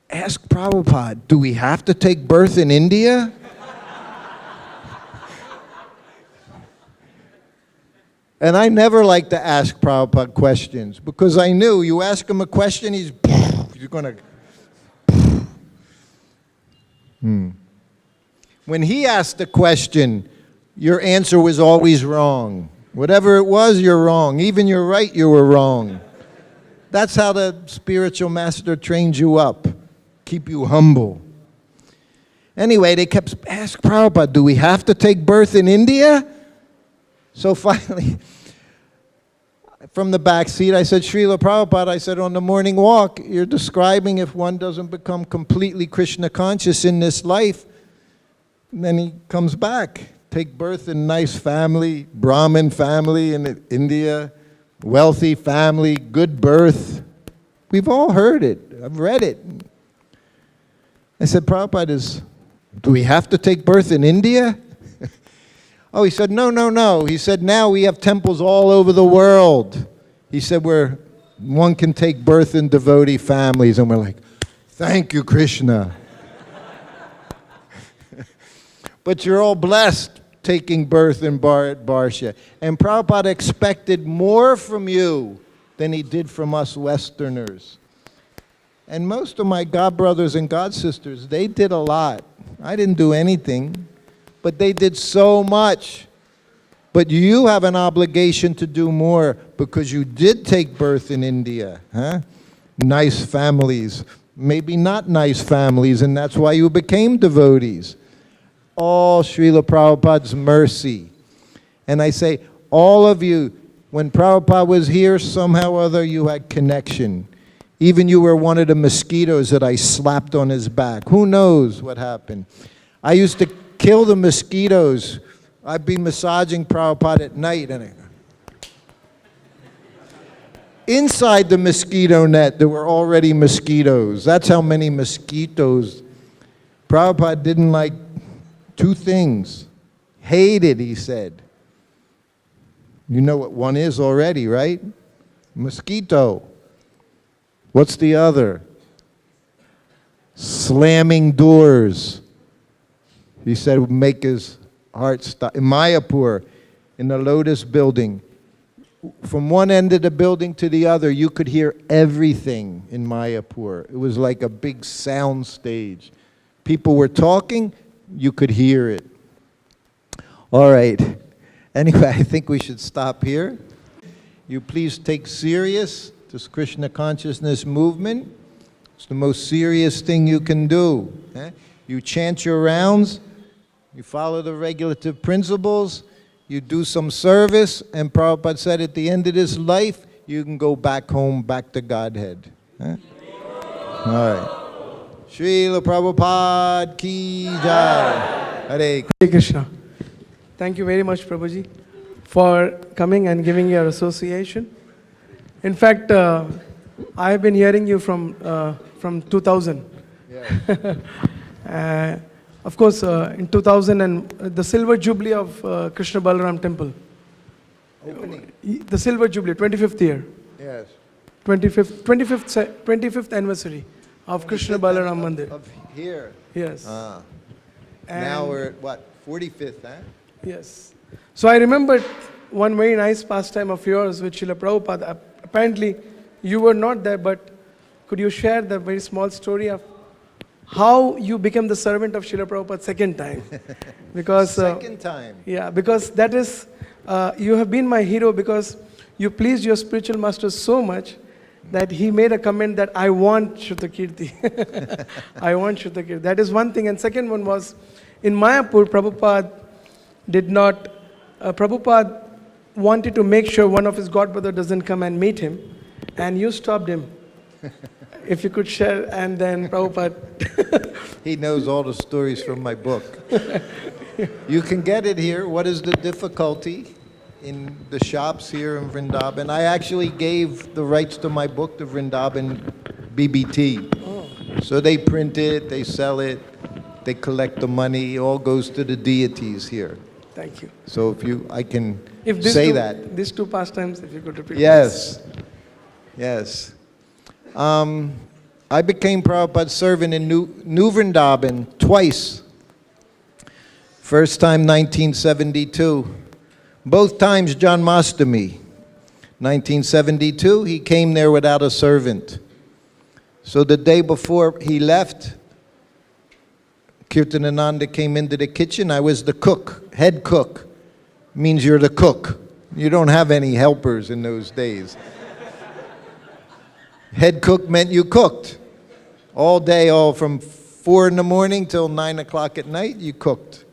Ask Prabhupada, do we have to take birth in India? And I never liked to ask Prabhupada questions because I knew you ask him a question, he's going to When he asked the question, your answer was always wrong. Whatever it was, you're wrong. Even you're right, you were wrong. That's how the spiritual master trains you up, keep you humble. Anyway, they kept asking Prabhupada, do we have to take birth in India? So finally, from the back seat, I said, Srila Prabhupada, I said, on the morning walk, you're describing if one doesn't become completely Krishna conscious in this life, then he comes back. Take birth in nice family, Brahmin family in India, wealthy family, good birth. We've all heard it. I've read it. I said, Prabhupada, do we have to take birth in India? Oh, he said, no. He said, now we have temples all over the world. He said, where one can take birth in devotee families. And we're like, thank you, Krishna. But you're all blessed taking birth in Bharat-Barsha. And Prabhupada expected more from you than he did from us Westerners. And most of my God brothers and God sisters, they did a lot. I didn't do anything, but they did so much. But you have an obligation to do more because you did take birth in India. Huh? Nice families, maybe not nice families, and that's why you became devotees. All Srila Prabhupada's mercy. And I say, all of you, when Prabhupada was here, somehow or other you had connection. Even you were one of the mosquitoes that I slapped on his back. Who knows what happened? I used to kill the mosquitoes. I'd be massaging Prabhupada at night, and inside the mosquito net, there were already mosquitoes. That's how many mosquitoes. Prabhupada didn't like two things. Hated, he said. You know what one is already, right? Mosquito. What's the other? Slamming doors. He said would make his heart stop. In Mayapur, in the Lotus building, from one end of the building to the other, you could hear everything in Mayapur. It was like a big sound stage. People were talking, you could hear it. All right. Anyway, I think we should stop here. You please take serious this Krishna consciousness movement. It's the most serious thing you can do. You chant your rounds, you follow the regulative principles, you do some service, and Prabhupada said at the end of this life, you can go back home, back to Godhead. All right. Srila Prabhupada ki jai. Hare Krishna. Thank you very much, Prabhuji, for coming and giving your association. In fact, I have been hearing you from 2000. Yeah. Of course, in 2000 and the Silver Jubilee of Krishna Balaram Temple. Opening. The Silver Jubilee, 25th year. Yes. 25th anniversary of Krishna Balaram Mandir. Of here. Yes. Ah. And Now we're at what? 45th, huh? yes. So I remembered one very nice pastime of yours with Srila Prabhupada. Apparently, you were not there, but could you share the very small story of how you became the servant of Srila Prabhupada second time? Because Second time. yeah, because that is, you have been my hero because you pleased your spiritual master so much that he made a comment that I want Sruta Kirti. I want Sruta Kirti. That is one thing. And second one was, in Mayapur, Prabhupada Prabhupada wanted to make sure one of his godbrother doesn't come and meet him, and you stopped him. If you could share, and then Prabhupada. He knows all the stories from my book. You can get it here. What is the difficulty? In the shops here in Vrindavan. I actually gave the rights to my book to Vrindavan BBT. Oh. So they print it, they sell it, they collect the money, it all goes to the deities here. Thank you. So I can If say that. These two pastimes, if you could repeat. Yes, yes. I became Prabhupada's servant in New Vrindavan twice. First time 1972. Both times Janmashtami. 1972, he came there without a servant. So the day before he left, Kirtanananda came into the kitchen. I was the cook, head cook. Means you're the cook. You don't have any helpers in those days. Head cook meant you cooked. All day, all from 4 in the morning till 9 o'clock at night, you cooked.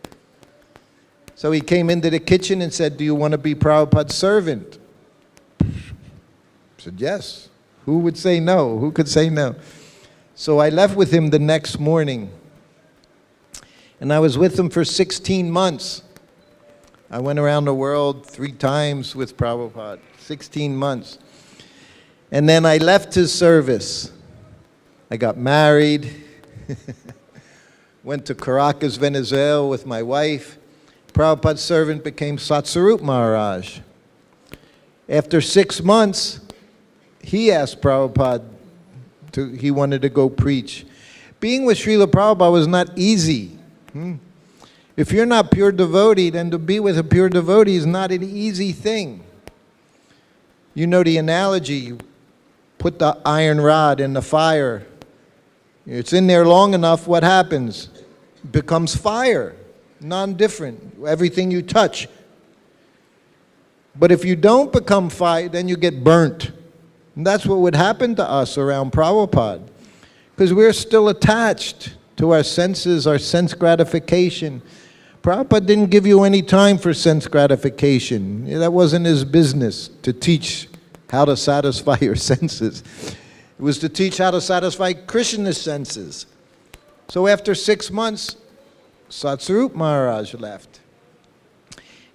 So he came into the kitchen and said, "Do you want to be Prabhupada's servant?" I said, "Yes." Who would say no? Who could say no? So I left with him the next morning. And I was with him for 16 months. I went around the world 3 times with Prabhupada, 16 months. And then I left his service. I got married, went to Caracas, Venezuela with my wife. Prabhupada's servant became Satsarup Maharaj. After 6 months, he asked Prabhupada, he wanted to go preach. Being with Srila Prabhupada was not easy. If you're not pure devotee, then to be with a pure devotee is not an easy thing. You know the analogy, you put the iron rod in the fire. It's in there long enough, what happens? It becomes fire, non-different, everything you touch. But if you don't become fire, then you get burnt. And that's what would happen to us around Prabhupada. Because we're still attached to our senses, our sense gratification. Prabhupada didn't give you any time for sense gratification. That wasn't his business, to teach how to satisfy your senses. It was to teach how to satisfy Krishna's senses. So after 6 months, Satsarup Maharaj left.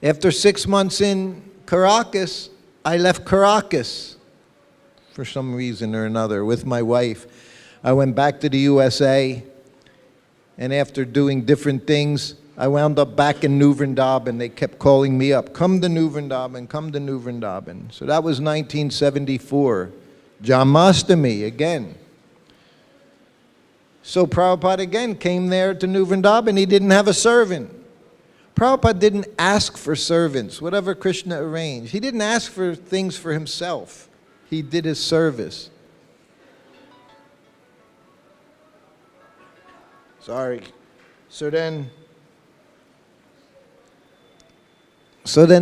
After 6 months in Caracas, I left Caracas for some reason or another with my wife. I went back to the USA, and after doing different things, I wound up back in New Vrindavan. They kept calling me up, "Come to New Vrindavan, come to New Vrindavan." So that was 1974. Janmashtami again. So Prabhupada again came there to New Vrindavan. He didn't have a servant. Prabhupada didn't ask for servants, whatever Krishna arranged. He didn't ask for things for himself. He did his service. Sorry. So then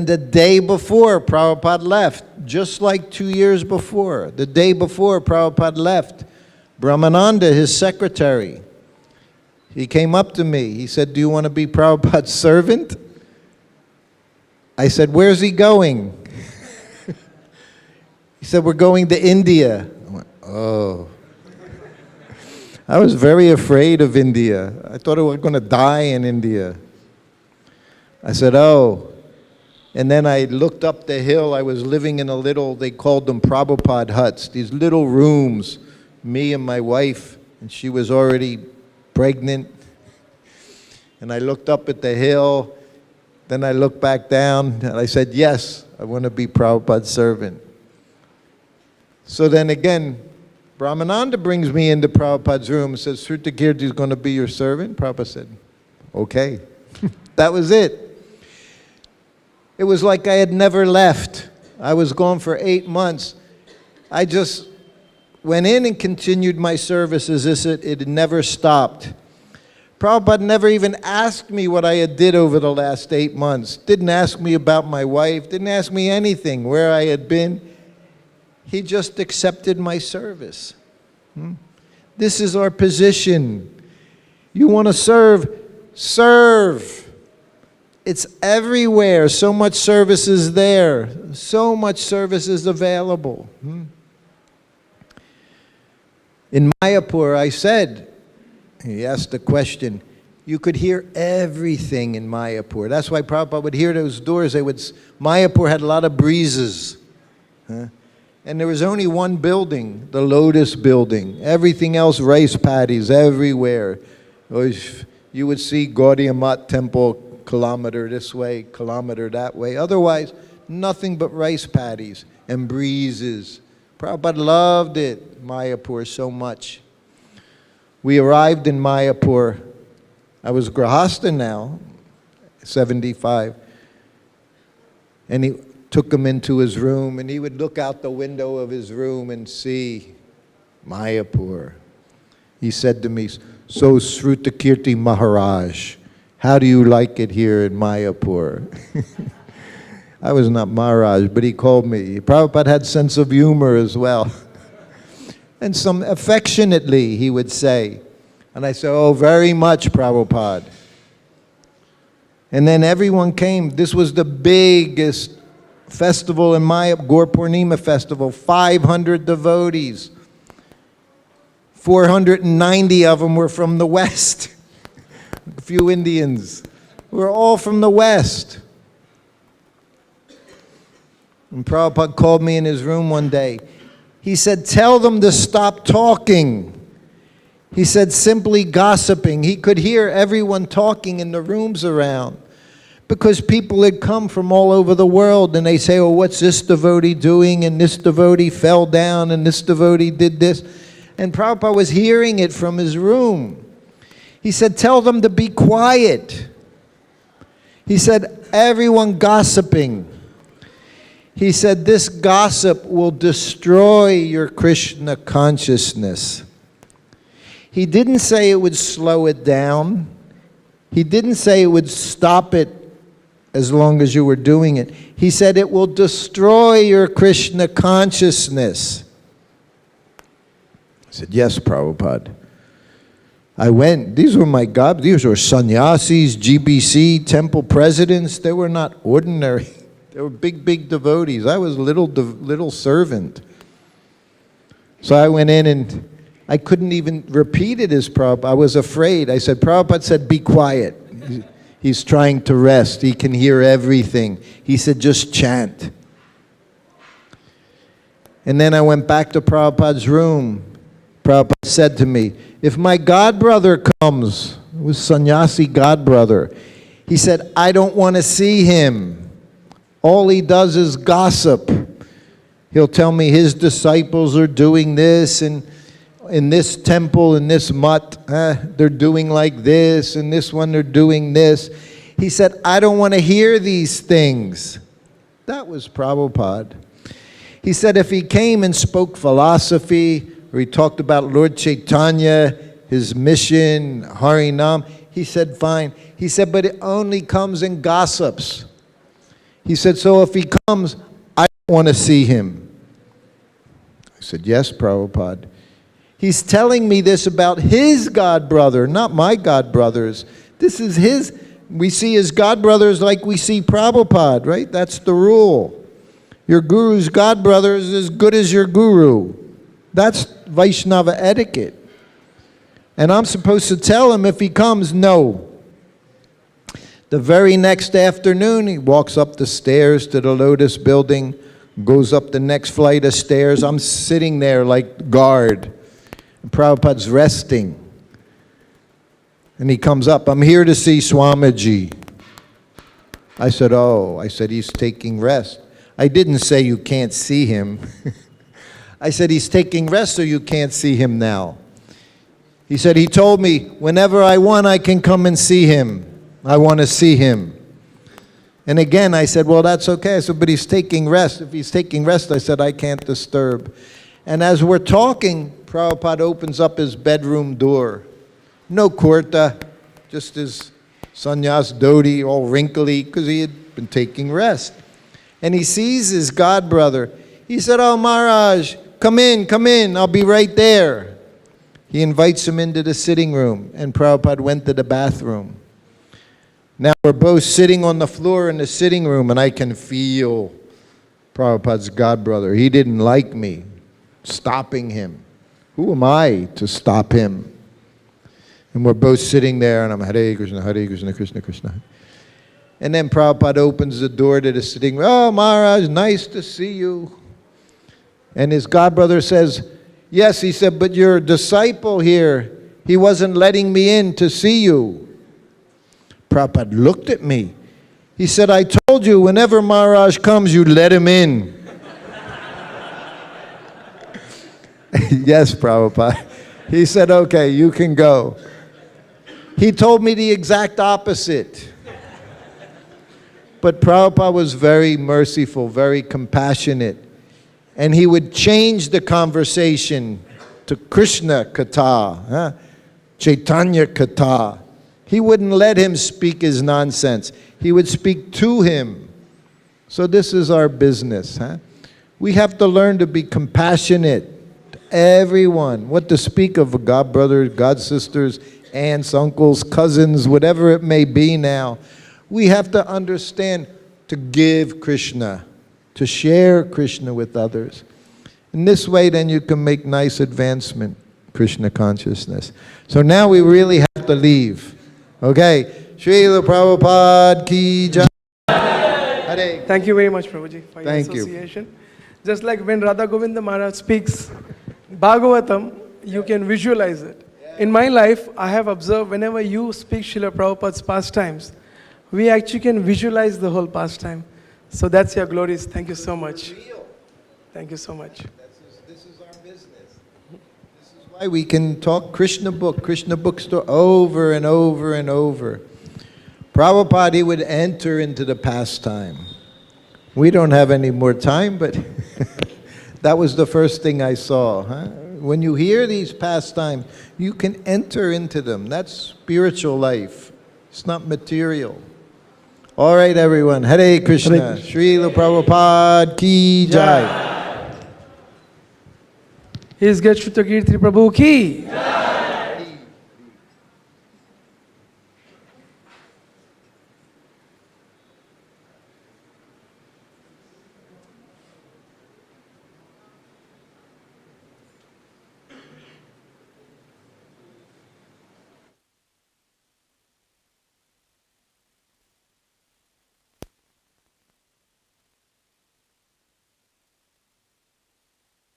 the day before Prabhupada left, just like 2 years before, the day before Prabhupada left, Brahmananda, his secretary, he came up to me. He said, "Do you want to be Prabhupada's servant?" I said, "Where's he going?" He said, "We're going to India." I went, "Oh." I was very afraid of India. I thought I was going to die in India. I said, "Oh." And then I looked up the hill. I was living in a little, they called them Prabhupada huts, these little rooms, me and my wife, and she was already pregnant. And I looked up at the hill, then I looked back down, and I said, "Yes, I want to be Prabhupada's servant." So then again, Brahmananda brings me into Prabhupada's room and says, "Sruta Kirti is going to be your servant." Prabhupada said, "Okay." That was it. It was like I had never left. I was gone for 8 months. I just went in and continued my service as if it had never stopped. Prabhupada never even asked me what I had did over the last 8 months. Didn't ask me about my wife. Didn't ask me anything, where I had been. He just accepted my service. This is our position. You want to serve? Serve. It's everywhere. So much service is there. So much service is available. In Mayapur, I said, he asked the question, you could hear everything in Mayapur. That's why Prabhupada would hear those doors. Mayapur had a lot of breezes. And there was only one building, the Lotus building. Everything else, rice paddies everywhere. You would see Gaudiya Math temple kilometer this way, kilometer that way. Otherwise, nothing but rice paddies and breezes. Prabhupada loved it, Mayapur, so much. We arrived in Mayapur. I was Grahasta now, 75. And he took him into his room, and he would look out the window of his room and see Mayapur. He said to me, "So Sruta Kirti Maharaj, how do you like it here in Mayapur?" I was not Maharaj, but he called me. Prabhupada had sense of humor as well. And some affectionately he would say. And I said, "Oh, very much, Prabhupada." And then everyone came. This was the biggest festival in Mayapur, Gaur Purnima festival, 500 devotees. 490 of them were from the West. A few Indians. We're all from the West. And Prabhupada called me in his room one day. He said, "Tell them to stop talking." He said, "Simply gossiping." He could hear everyone talking in the rooms around because people had come from all over the world and they say, "Oh, what's this devotee doing? And this devotee fell down and this devotee did this." And Prabhupada was hearing it from his room. He said, "Tell them to be quiet." He said, "Everyone gossiping." He said, "This gossip will destroy your Krishna consciousness." He didn't say it would slow it down. He didn't say it would stop it as long as you were doing it. He said it will destroy your Krishna consciousness. I said, "Yes, Prabhupada." I went. These were these were sannyasis, GBC, temple presidents. They were not ordinary. They were big, big devotees. I was a little servant. So I went in and I couldn't even repeat it as Prabhupada. I was afraid. I said, Prabhupada said, "Be quiet. He's trying to rest. He can hear everything." He said, "Just chant." And then I went back to Prabhupada's room. Prabhupada said to me, "If my godbrother comes," it was sannyasi godbrother, he said, "I don't want to see him. All he does is gossip. He'll tell me his disciples are doing this, and in this temple, in this mutt, they're doing like this, and this one they're doing this." He said, "I don't want to hear these things." That was Prabhupada. He said if he came and spoke philosophy, or he talked about Lord Chaitanya, his mission, Harinam, he said, fine. He said, but it only comes and gossips. He said, so if he comes, I don't want to see him. I said, yes, Prabhupada. He's telling me this about his godbrother, not my godbrothers. This is his. We see his godbrothers like we see Prabhupada, right? That's the rule. Your guru's godbrother is as good as your guru. That's Vaishnava etiquette. And I'm supposed to tell him if he comes, no. The very next afternoon, he walks up the stairs to the Lotus building, goes up the next flight of stairs. I'm sitting there like guard. And Prabhupada's resting. And he comes up, "I'm here to see Swamiji." I said, oh, I said, he's taking rest. I didn't say you can't see him. I said, he's taking rest, so you can't see him now. He said, he told me, whenever I want, I can come and see him. I want to see him. And again, I said, well, that's okay. I said, but he's taking rest. If he's taking rest, I said, I can't disturb. And as we're talking, Prabhupada opens up his bedroom door. No kurta, just his sannyas dhoti, all wrinkly, because he had been taking rest. And he sees his godbrother. He said, oh, Maharaj, come in, I'll be right there. He invites him into the sitting room, and Prabhupada went to the bathroom. Now we're both sitting on the floor in the sitting room, and I can feel Prabhupada's godbrother. He didn't like me stopping him. Who am I to stop him? And we're both sitting there, and I'm Hare Krishna, Krishna Krishna. And then Prabhupada opens the door to the sitting room. Oh, Maharaj, nice to see you. And his godbrother says, yes, he said, but your disciple here, he wasn't letting me in to see you. Prabhupada looked at me. He said, I told you, whenever Maharaj comes, you let him in. Yes, Prabhupada. He said, okay, you can go. He told me the exact opposite. But Prabhupada was very merciful, very compassionate. And he would change the conversation to Krishna Katha, Chaitanya Katha. He wouldn't let him speak his nonsense. He would speak to him. So this is our business. We have to learn to be compassionate to everyone. What to speak of God brothers, God sisters, aunts, uncles, cousins, whatever it may be now. We have to understand to give Krishna, to share Krishna with others. In this way, then you can make nice advancement, Krishna consciousness. So now we really have to leave. Okay? Srila Prabhupada ki jai. Hare. Thank you very much, Prabhuji, for your Thank you. association. Just like when Radha Govinda Maharaj speaks Bhagavatam, you can visualize it. In my life, I have observed whenever you speak Srila Prabhupada's pastimes, we actually can visualize the whole pastime. So that's your glories. Thank you so much. Thank you so much. This is our business. This is why we can talk Krishna bookstore over and over and over. Prabhupada, he would enter into the pastime. We don't have any more time, but that was the first thing I saw. When you hear these pastimes, you can enter into them. That's spiritual life. It's not material. All right, everyone. Hare Krishna. Hare Krishna. Srila Prabhupada ki jai. He is Sruta Kirti Prabhu ki.